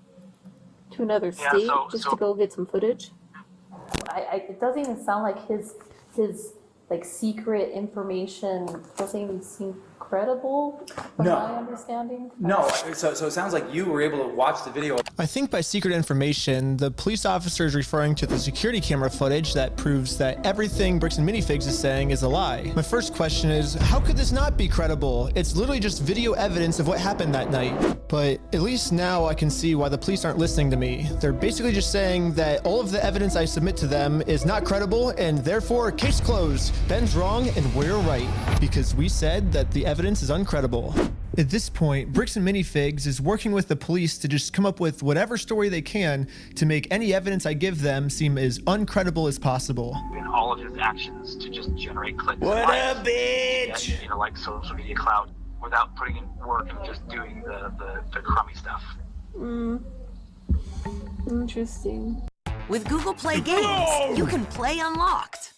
to another state to go get some footage. It doesn't even sound like his like secret information doesn't even seem credible from my understanding. No, so it sounds like you were able to watch the video. I think by secret information, the police officer is referring to the security camera footage that proves that everything Bricks and Minifigs is saying is a lie. My first question is, how could this not be credible? It's literally just video evidence of what happened that night. But at least now I can see why the police aren't listening to me. They're basically just saying that all of the evidence I submit to them is not credible and therefore case closed. Ben's wrong and we're right because we said that the evidence is uncredible. At this point, Bricks and Minifigs is working with the police to just come up with whatever story they can to make any evidence I give them seem as uncredible as possible. In all of his actions to just generate clicks. What up, bitch? And, like social media clout without putting in work and just doing the crummy stuff. Interesting. With Google Play Games, you can play unlocked.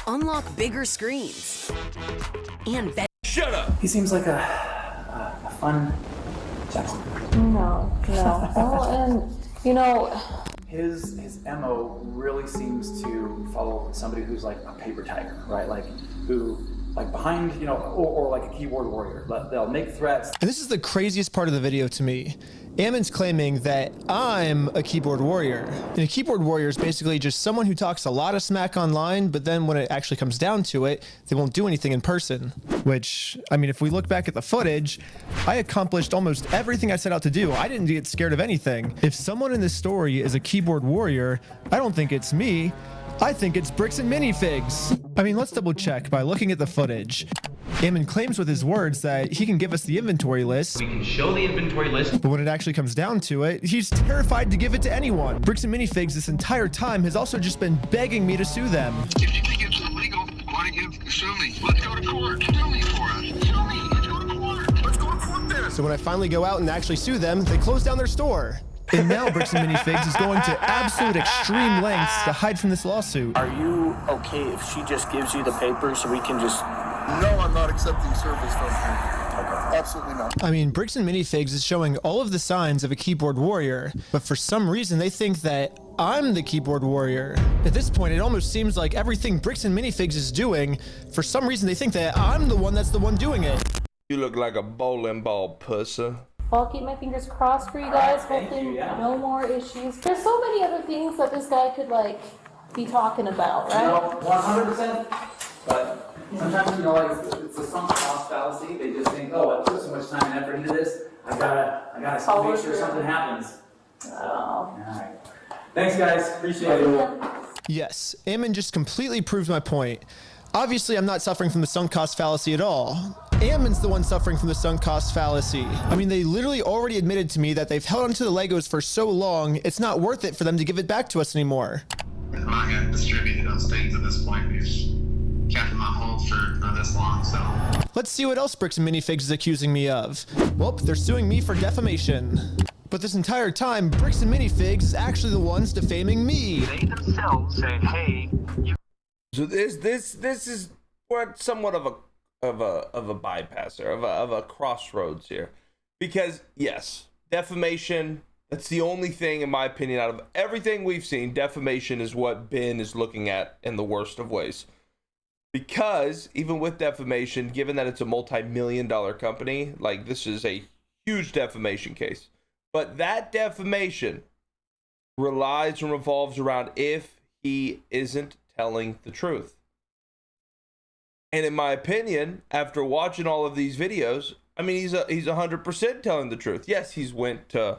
Unlock bigger screens. And shut up! He seems like a fun gentleman. No. Oh, and his MO really seems to follow somebody who's like a paper tiger, right? Like who like behind, you know, or like a keyboard warrior. They'll make threats. And this is the craziest part of the video to me. Ammon's claiming that I'm a keyboard warrior. And a keyboard warrior is basically just someone who talks a lot of smack online, but then when it actually comes down to it, they won't do anything in person. Which, I mean, if we look back at the footage, I accomplished almost everything I set out to do. I didn't get scared of anything. If someone in this story is a keyboard warrior, I don't think it's me. I think it's Bricks and Minifigs. I mean, let's double check by looking at the footage. Ammon claims with his words that he can give us the inventory list. We can show the inventory list. But when it actually comes down to it, he's terrified to give it to anyone. Bricks and Minifigs this entire time has also just been begging me to sue them. If you think it's illegal, why don't you sue me? Let's go to court. Sue me for us. Sue me. Let's go to court. Let's go to court then. So when I finally go out and actually sue them, they close down their store. And now Bricks and Minifigs is going to absolute extreme lengths to hide from this lawsuit. Are you okay if she just gives you the papers so we can just... No, I'm not accepting service from her. Okay. Absolutely not. I mean, Bricks and Minifigs is showing all of the signs of a keyboard warrior, but for some reason they think that I'm the keyboard warrior. At this point, it almost seems like everything Bricks and Minifigs is doing, for some reason they think that I'm the one that's the one doing it. You look like a bowling ball, pussy. I'll keep my fingers crossed for you guys. Hopefully no more issues. There's so many other things that this guy could like be talking about, right? No, 100%. But sometimes, you know, like it's a sunk cost fallacy. They just think, oh, I put so much time and effort into this. I gotta make sure something happens. All right. Thanks, guys. Appreciate it. Yes, Ammon just completely proved my point. Obviously, I'm not suffering from the sunk cost fallacy at all. Ammon's the one suffering from the sunk cost fallacy. I mean, they literally already admitted to me that they've held onto the Legos for so long, it's not worth it for them to give it back to us anymore. I'm not going to distribute those things at this point. We've kept them on hold for this long, so. Let's see what else Bricks and Minifigs is accusing me of. Well, they're suing me for defamation. But this entire time, Bricks and Minifigs is actually the ones defaming me. They themselves say, hey, you... So this is what somewhat of a bypasser, of a crossroads here, because yes, defamation, that's the only thing, in my opinion, out of everything we've seen, defamation is what Ben is looking at in the worst of ways. Because even with defamation, given that it's a multi-million-dollar company, like this is a huge defamation case, but that defamation relies and revolves around if he isn't telling the truth. And in my opinion, after watching all of these videos, I mean, he's 100% telling the truth. Yes, he's went to,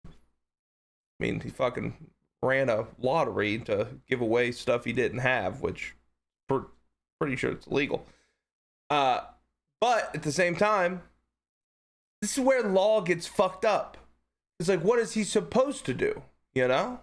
I mean, he fucking ran a lottery to give away stuff he didn't have, which pretty sure it's illegal. But at the same time, this is where law gets fucked up. It's like, what is he supposed to do? You know?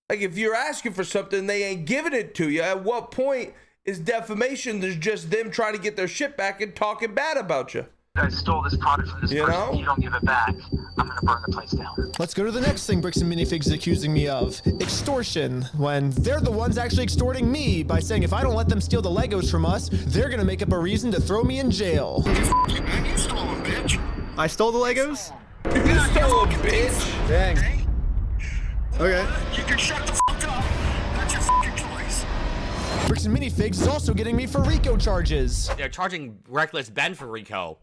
Like, if you're asking for something, they ain't giving it to you. At what point is defamation? There's just them trying to get their shit back and talking bad about you. You guys stole this product from this person. You don't give it back, I'm gonna burn the place down. Let's go to the next thing Bricks and Minifigs is accusing me of. Extortion, when they're the ones actually extorting me by saying if I don't let them steal the Legos from us, they're gonna make up a reason to throw me in jail. You stole them, bitch. I stole the Legos? You stole a bitch. Dang. Okay. You can shut the fuck up. That's your fucking choice. Bricks and Minifigs is also getting me for RICO charges. They're charging Reckless Ben for RICO.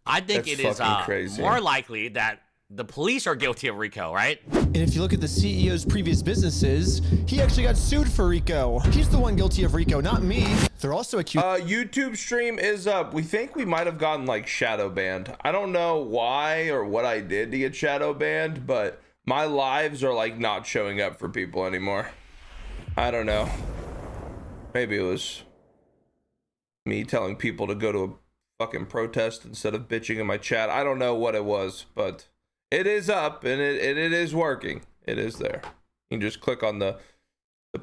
I think That's it is crazy. more likely that the police are guilty of RICO, right? And if you look at the CEO's previous businesses, he actually got sued for RICO. He's the one guilty of RICO, not me. They're also accused. YouTube stream is up. We think we might have gotten like shadow banned. I don't know why or what I did to get shadow banned, but my lives are like not showing up for people anymore. I don't know. Maybe it was me telling people to go to a fucking protest instead of bitching in my chat. I don't know what it was, but it is up and it is working. It is there. You can just click on the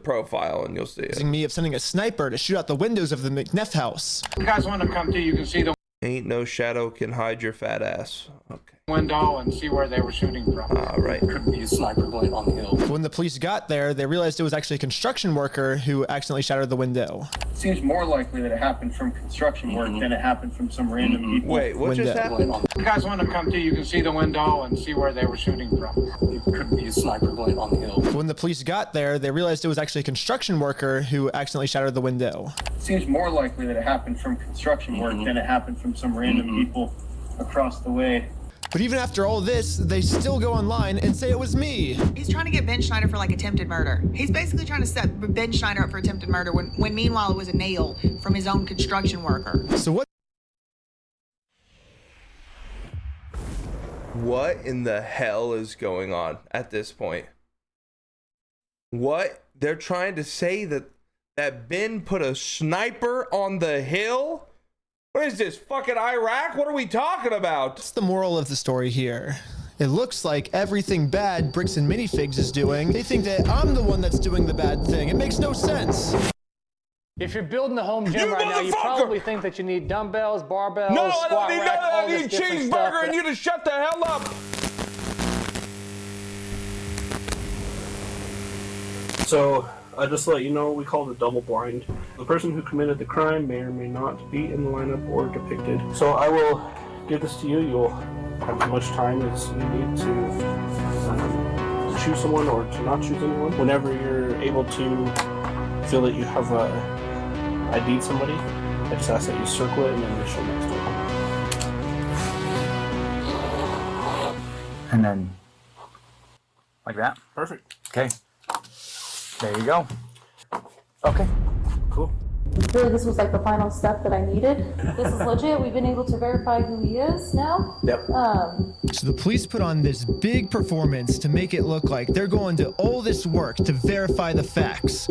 profile and you'll see it. Me of sending a sniper to shoot out the windows of the McNeff house. You guys want to come to, you can see the... Ain't no shadow can hide your fat ass. Okay. window and see where they were shooting from. Right. Could be a sniper blade on the hill. When the police got there, they realized it was actually a construction worker who accidentally shattered the window. It seems more likely that it happened from construction work than it happened from some random people. Wait, what just happened? If you guys want to come to, you can see the window and see where they were shooting from. It could be a sniper blade on the hill. When the police got there, they realized it was actually a construction worker who accidentally shattered the window. It seems more likely that it happened from construction work than it happened from some random people across the way. But even after all this, they still go online and say it was me. He's trying to get Ben Schneider for like attempted murder. He's basically trying to set Ben Schneider up for attempted murder when meanwhile it was a nail from his own construction worker. So what in the hell is going on at this point? What? They're trying to say that Ben put a sniper on the hill? What is this, fucking Iraq? What are we talking about? What's the moral of the story here? It looks like everything bad Bricks and Minifigs is doing, they think that I'm the one that's doing the bad thing. It makes no sense. If you're building a home gym right now, you probably think that you need dumbbells, barbells, No, I squat don't need rack, none of all that. I this need different stuff. cheeseburger and you to shut the hell up. So, just to let you know, we call it double blind. The person who committed the crime may or may not be in the lineup or depicted. So I will give this to you. You'll have as much time as you need to choose someone or to not choose anyone. Whenever you're able to feel that you have ID'd somebody, I just ask that you circle it and then initial next to it. And then, like that? Perfect. Okay. There you go. Okay. Cool. I feel like this was like the final step that I needed. This is legit. We've been able to verify who he is now. Yep. So the police put on this big performance to make it look like they're going to all this work to verify the facts.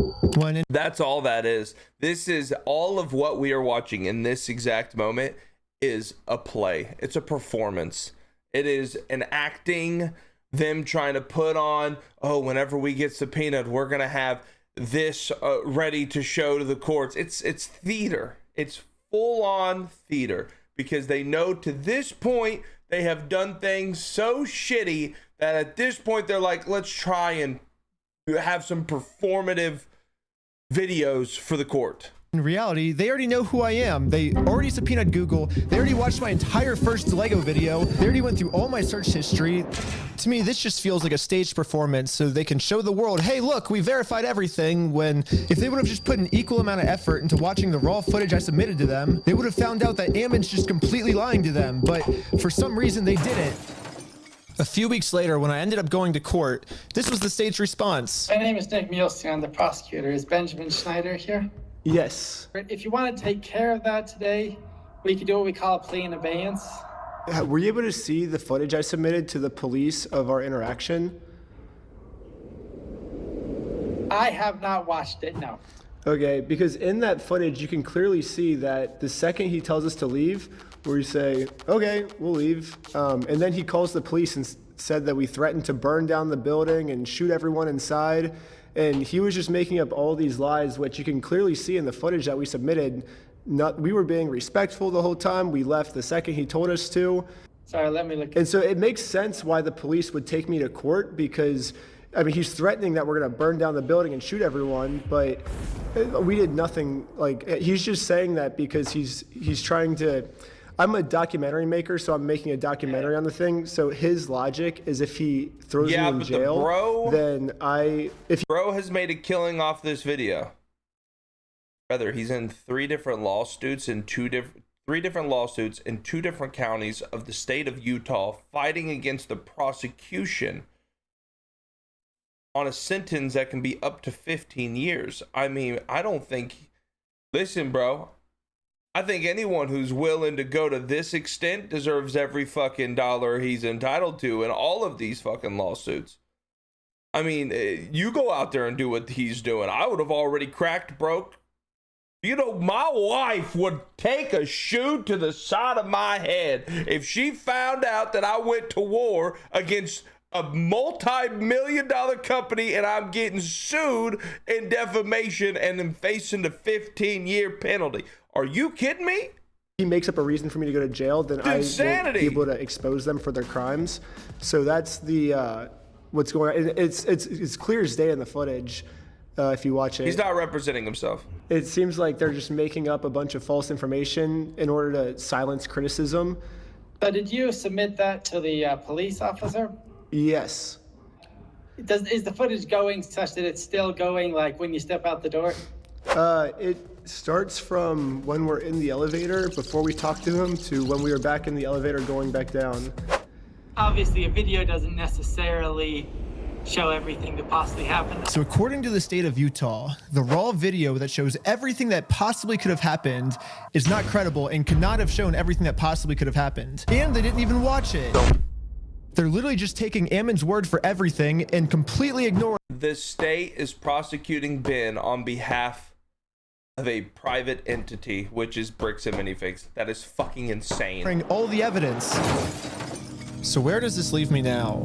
That's all that is. This is all of what we are watching in this exact moment is a play. It's a performance. It is an acting, them trying to put on, oh, whenever we get subpoenaed, we're going to have this ready to show to the courts. It's theater. It's full-on theater because they know to this point they have done things so shitty that at this point they're like, let's try and have some performative videos for the court. In reality, they already know who I am. They already subpoenaed Google. They already watched my entire first Lego video. They already went through all my search history. To me, this just feels like a staged performance so they can show the world, hey, look, we verified everything, when if they would have just put an equal amount of effort into watching the raw footage I submitted to them, they would have found out that Ammon's just completely lying to them. But for some reason, they didn't. A few weeks later, when I ended up going to court, this was the staged response. My name is Nick Mielstein. I'm the prosecutor. Is Benjamin Schneider here? Yes. If you want to take care of that today, we could do what we call a plea in abeyance. Were you able to see the footage I submitted to the police of our interaction? I have not watched it, no. Okay, because in that footage, you can clearly see that the second he tells us to leave, we say, okay, we'll leave. And then he calls the police and said that we threatened to burn down the building and shoot everyone inside. And he was just making up all these lies, which you can clearly see in the footage that we submitted. We were being respectful the whole time. We left the second he told us to. Sorry, let me look. And so it makes sense why the police would take me to court because, I mean, he's threatening that we're going to burn down the building and shoot everyone, but we did nothing. Like, he's just saying that because he's trying to. I'm a documentary maker, so I'm making a documentary on the thing. So his logic is if he throws me in jail, then Bro has made a killing off this video. Brother, he's in three different lawsuits in three different lawsuits in 2 different counties of the state of Utah, fighting against the prosecution on a sentence that can be up to 15 years. I mean, I don't think. Listen, bro. I think anyone who's willing to go to this extent deserves every fucking dollar he's entitled to in all of these fucking lawsuits. I mean, you go out there and do what he's doing. I would have already cracked broke. You know, my wife would take a shoe to the side of my head if she found out that I went to war against a multi-million-dollar company and I'm getting sued in defamation and then facing the 15-year penalty. Are you kidding me? he makes up a reason for me to go to jail, then I won't be able to expose them for their crimes. So that's the what's going on. It's clear as day in the footage if you watch it. He's not representing himself. It seems like they're just making up a bunch of false information in order to silence criticism. So did you submit that to the police officer? Yes. Is the footage going such that it's still going like when you step out the door? It starts from when we're in the elevator before we talk to him to when we were back in the elevator going back down. Obviously, a video doesn't necessarily show everything that possibly happened. So according to the state of Utah, the raw video that shows everything that possibly could have happened is not credible and could not have shown everything that possibly could have happened. And they didn't even watch it. They're literally just taking Ammon's word for everything and completely ignoring. The state is prosecuting Ben on behalf of a private entity, which is Bricks and Minifigs. That is fucking insane. All the evidence. So where does this leave me now?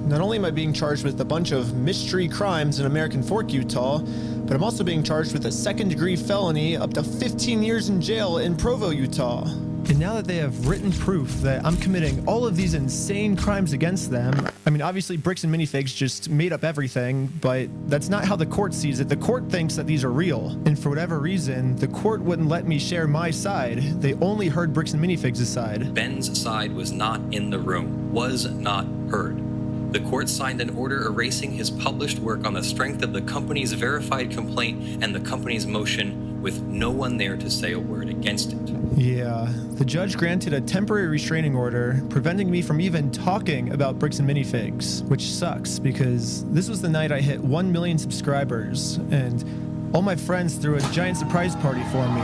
Not only am I being charged with a bunch of mystery crimes in American Fork, Utah, but I'm also being charged with a second-degree felony up to 15 years in jail in Provo, Utah. And now that they have written proof that I'm committing all of these insane crimes against them, I mean, obviously Bricks and Minifigs just made up everything, but that's not how the court sees it. The court thinks that these are real. And for whatever reason, the court wouldn't let me share my side. They only heard Bricks and Minifigs' side. Ben's side was not in the room, was not heard. The court signed an order erasing his published work on the strength of the company's verified complaint and the company's motion, with no one there to say a word against it. Yeah, the judge granted a temporary restraining order, preventing me from even talking about Bricks and Minifigs, which sucks because this was the night I hit 1 million subscribers, and all my friends threw a giant surprise party for me.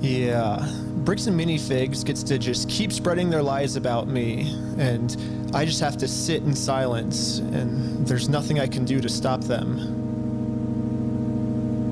Yeah, Bricks and Minifigs gets to just keep spreading their lies about me, and I just have to sit in silence, and there's nothing I can do to stop them.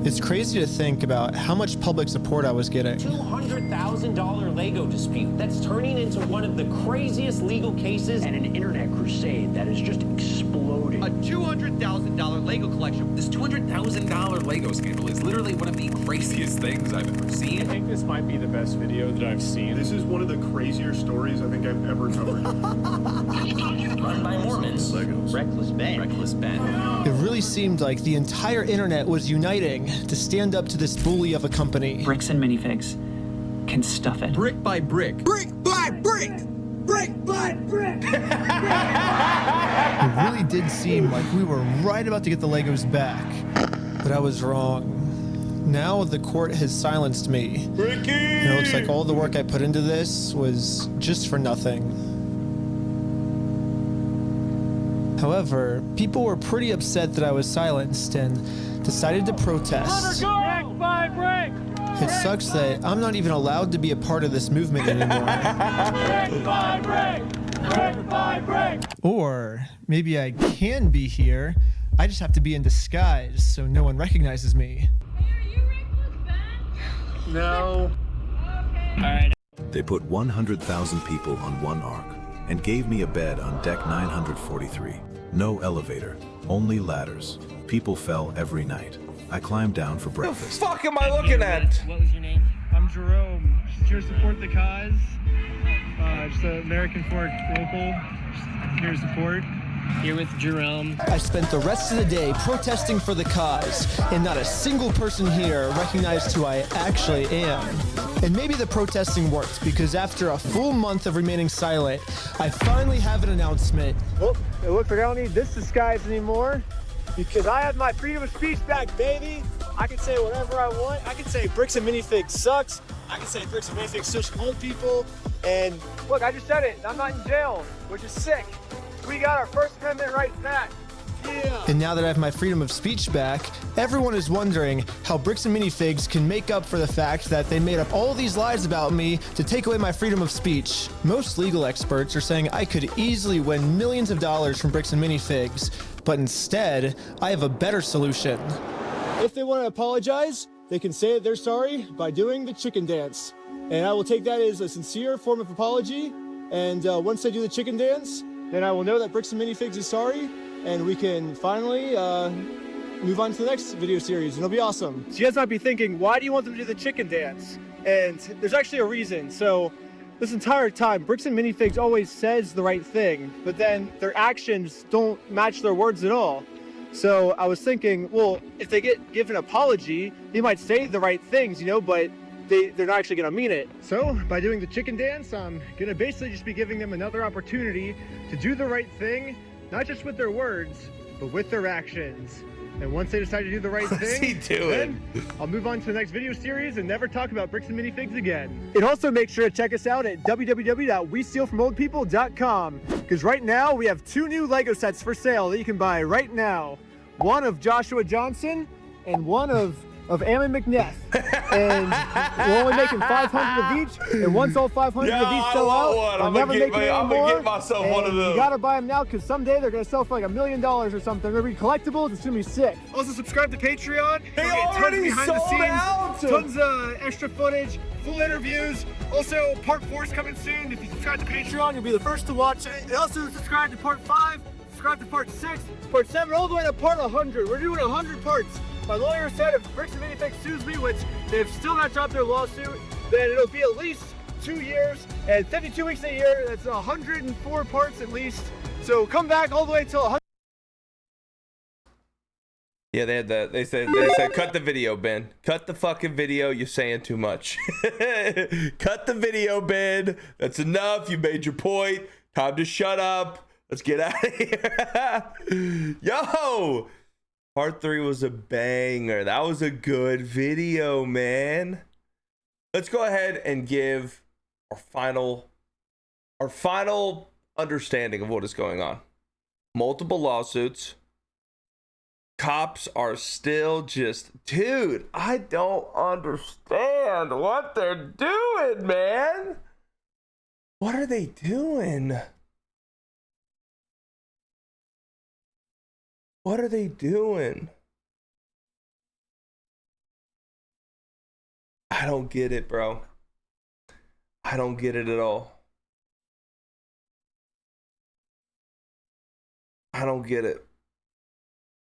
It's crazy to think about how much public support I was getting. $200,000 Lego dispute that's turning into one of the craziest legal cases and an internet crusade that is just exploding. A $200,000 Lego collection. This $200,000 Lego scandal is literally one of the craziest things I've ever seen. I think this might be the best video that I've seen. This is one of the crazier stories I think I've ever covered. Run by Mormons. Legos. Reckless Ben. Reckless Ben. It really seemed like the entire internet was uniting to stand up to this bully of a company. Bricks and Minifigs can stuff it. Brick by brick. Brick by brick. Brick by brick. It really did seem like we were right about to get the Legos back, but I was wrong. Now the court has silenced me. Bricky! It looks like all the work I put into this was just for nothing. However, people were pretty upset that I was silenced and decided to protest. Brick by brick. It sucks that I'm not even allowed to be a part of this movement anymore. Brick by brick. Brick by brick. Or maybe I can be here, I just have to be in disguise so no one recognizes me. No. Alright. They put 100,000 people on one ark and gave me a bed on deck 943. No elevator, only ladders. People fell every night. I climbed down for breakfast. The fuck am I looking at? What was your name? I'm Jerome. Just here to support the cause. Just an American Fork local. Just here to support. Here with Jerome. I spent the rest of the day protesting for the cause, and not a single person here recognized who I actually am. And maybe the protesting worked, because after a full month of remaining silent, I finally have an announcement. Well, it looks like I don't need this disguise anymore, because I have my freedom of speech back, baby. I can say whatever I want. I can say Bricks and Minifigs sucks. I can say Bricks and Minifigs push old people. And look, I just said it. I'm not in jail, which is sick. We got our First Amendment rights back. Yeah. And now that I have my freedom of speech back, everyone is wondering how Bricks and Minifigs can make up for the fact that they made up all these lies about me to take away my freedom of speech. Most legal experts are saying I could easily win millions of dollars from Bricks and Minifigs, but instead, I have a better solution. If they want to apologize, they can say that they're sorry by doing the chicken dance. And I will take that as a sincere form of apology. And once they do the chicken dance, then I will know that Bricks and Minifigs is sorry, and we can finally move on to the next video series, and it'll be awesome. So you guys might be thinking, why do you want them to do the chicken dance? And there's actually a reason. So this entire time, Bricks and Minifigs always says the right thing, but then their actions don't match their words at all. So I was thinking, well, if they get given an apology, they might say the right things, you know, but they're not actually gonna mean it. So by doing the chicken dance, I'm gonna basically just be giving them another opportunity to do the right thing, not just with their words, but with their actions. And once they decide to do the right thing, then I'll move on to the next video series and never talk about Bricks and Minifigs again. And also make sure to check us out at www.westealfromoldpeople.com, because right now we have 2 new Lego sets for sale that you can buy right now. One of Joshua Johnson and one of Ammon McNeff. And we're only making 500 of each, and once all 500 of each sell out, I'll never make any more. I'm gonna get myself one of them. You gotta buy them now, because someday they're gonna sell for like $1 million or something. They're gonna be collectibles. It's gonna be sick. Also subscribe to Patreon. They already sold out. Tons of extra footage, full interviews. Also, part 4 is coming soon. If you subscribe to Patreon, you'll be the first to watch it. And also subscribe to part 5, subscribe to part 6, part 7, all the way to part 100. We're doing 100 parts. My lawyer said if Bricks and Minifigs sues me, which they've still not dropped their lawsuit, then it'll be at least 2 years and 52 weeks a year. That's 104 parts at least. So come back all the way till 100. Yeah, they had that. They said cut the video, Ben. Cut the fucking video. You're saying too much. Cut the video, Ben. That's enough. You made your point. Time to shut up. Let's get out of here. Yo, part 3 was a banger. That was a good video, man. Let's go ahead and give our final understanding of what is going on. Multiple lawsuits. Cops are still just, dude, I don't understand what they're doing, man. What are they doing? What are they doing? I don't get it, bro. I don't get it at all. I don't get it.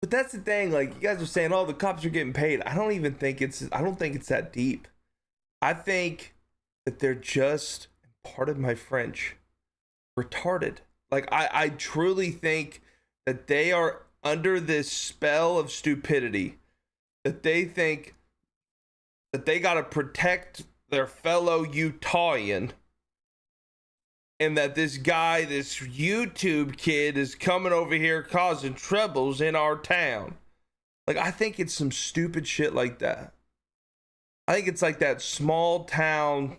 But that's the thing, like, you guys are saying, oh, the cops are getting paid. I don't think it's that deep. I think that they're just, pardon my French, retarded. Like, I truly think that they are under this spell of stupidity, that they think that they gotta protect their fellow Utahian, and that this guy, this YouTube kid, is coming over here causing troubles in our town. Like, I think it's some stupid shit like that. I think it's like that small town,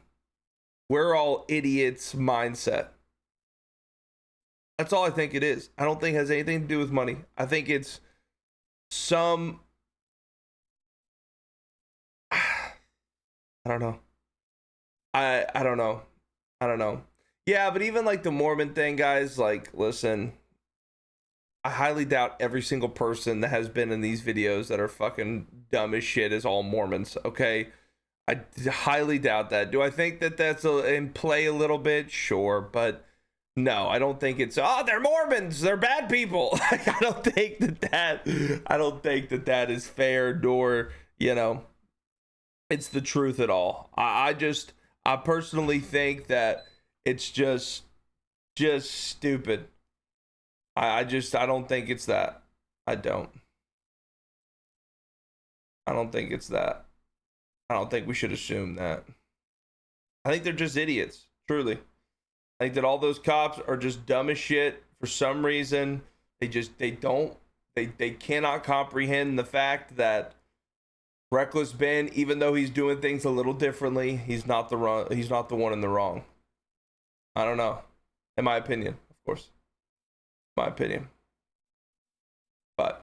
we're all idiots mindset. That's all I think it is. I don't think it has anything to do with money. I think it's some, I don't know. I don't know. I don't know. Yeah, but even like the Mormon thing, guys, like, listen, I highly doubt every single person that has been in these videos that are fucking dumb as shit is all Mormons, okay? I highly doubt that. Do I think that that's in play a little bit? Sure, but no, I don't think it's, oh, they're Mormons, they're bad people. Like, I don't think that is fair, nor, you know, it's the truth at all. I personally think that it's just stupid. I don't think it's that. I don't think it's that. I don't think we should assume that. I think they're just idiots, truly. I think that all those cops are just dumb as shit for some reason. They cannot comprehend the fact that Reckless Ben, even though he's doing things a little differently, he's not the one in the wrong. I don't know. In my opinion, of course. My opinion. But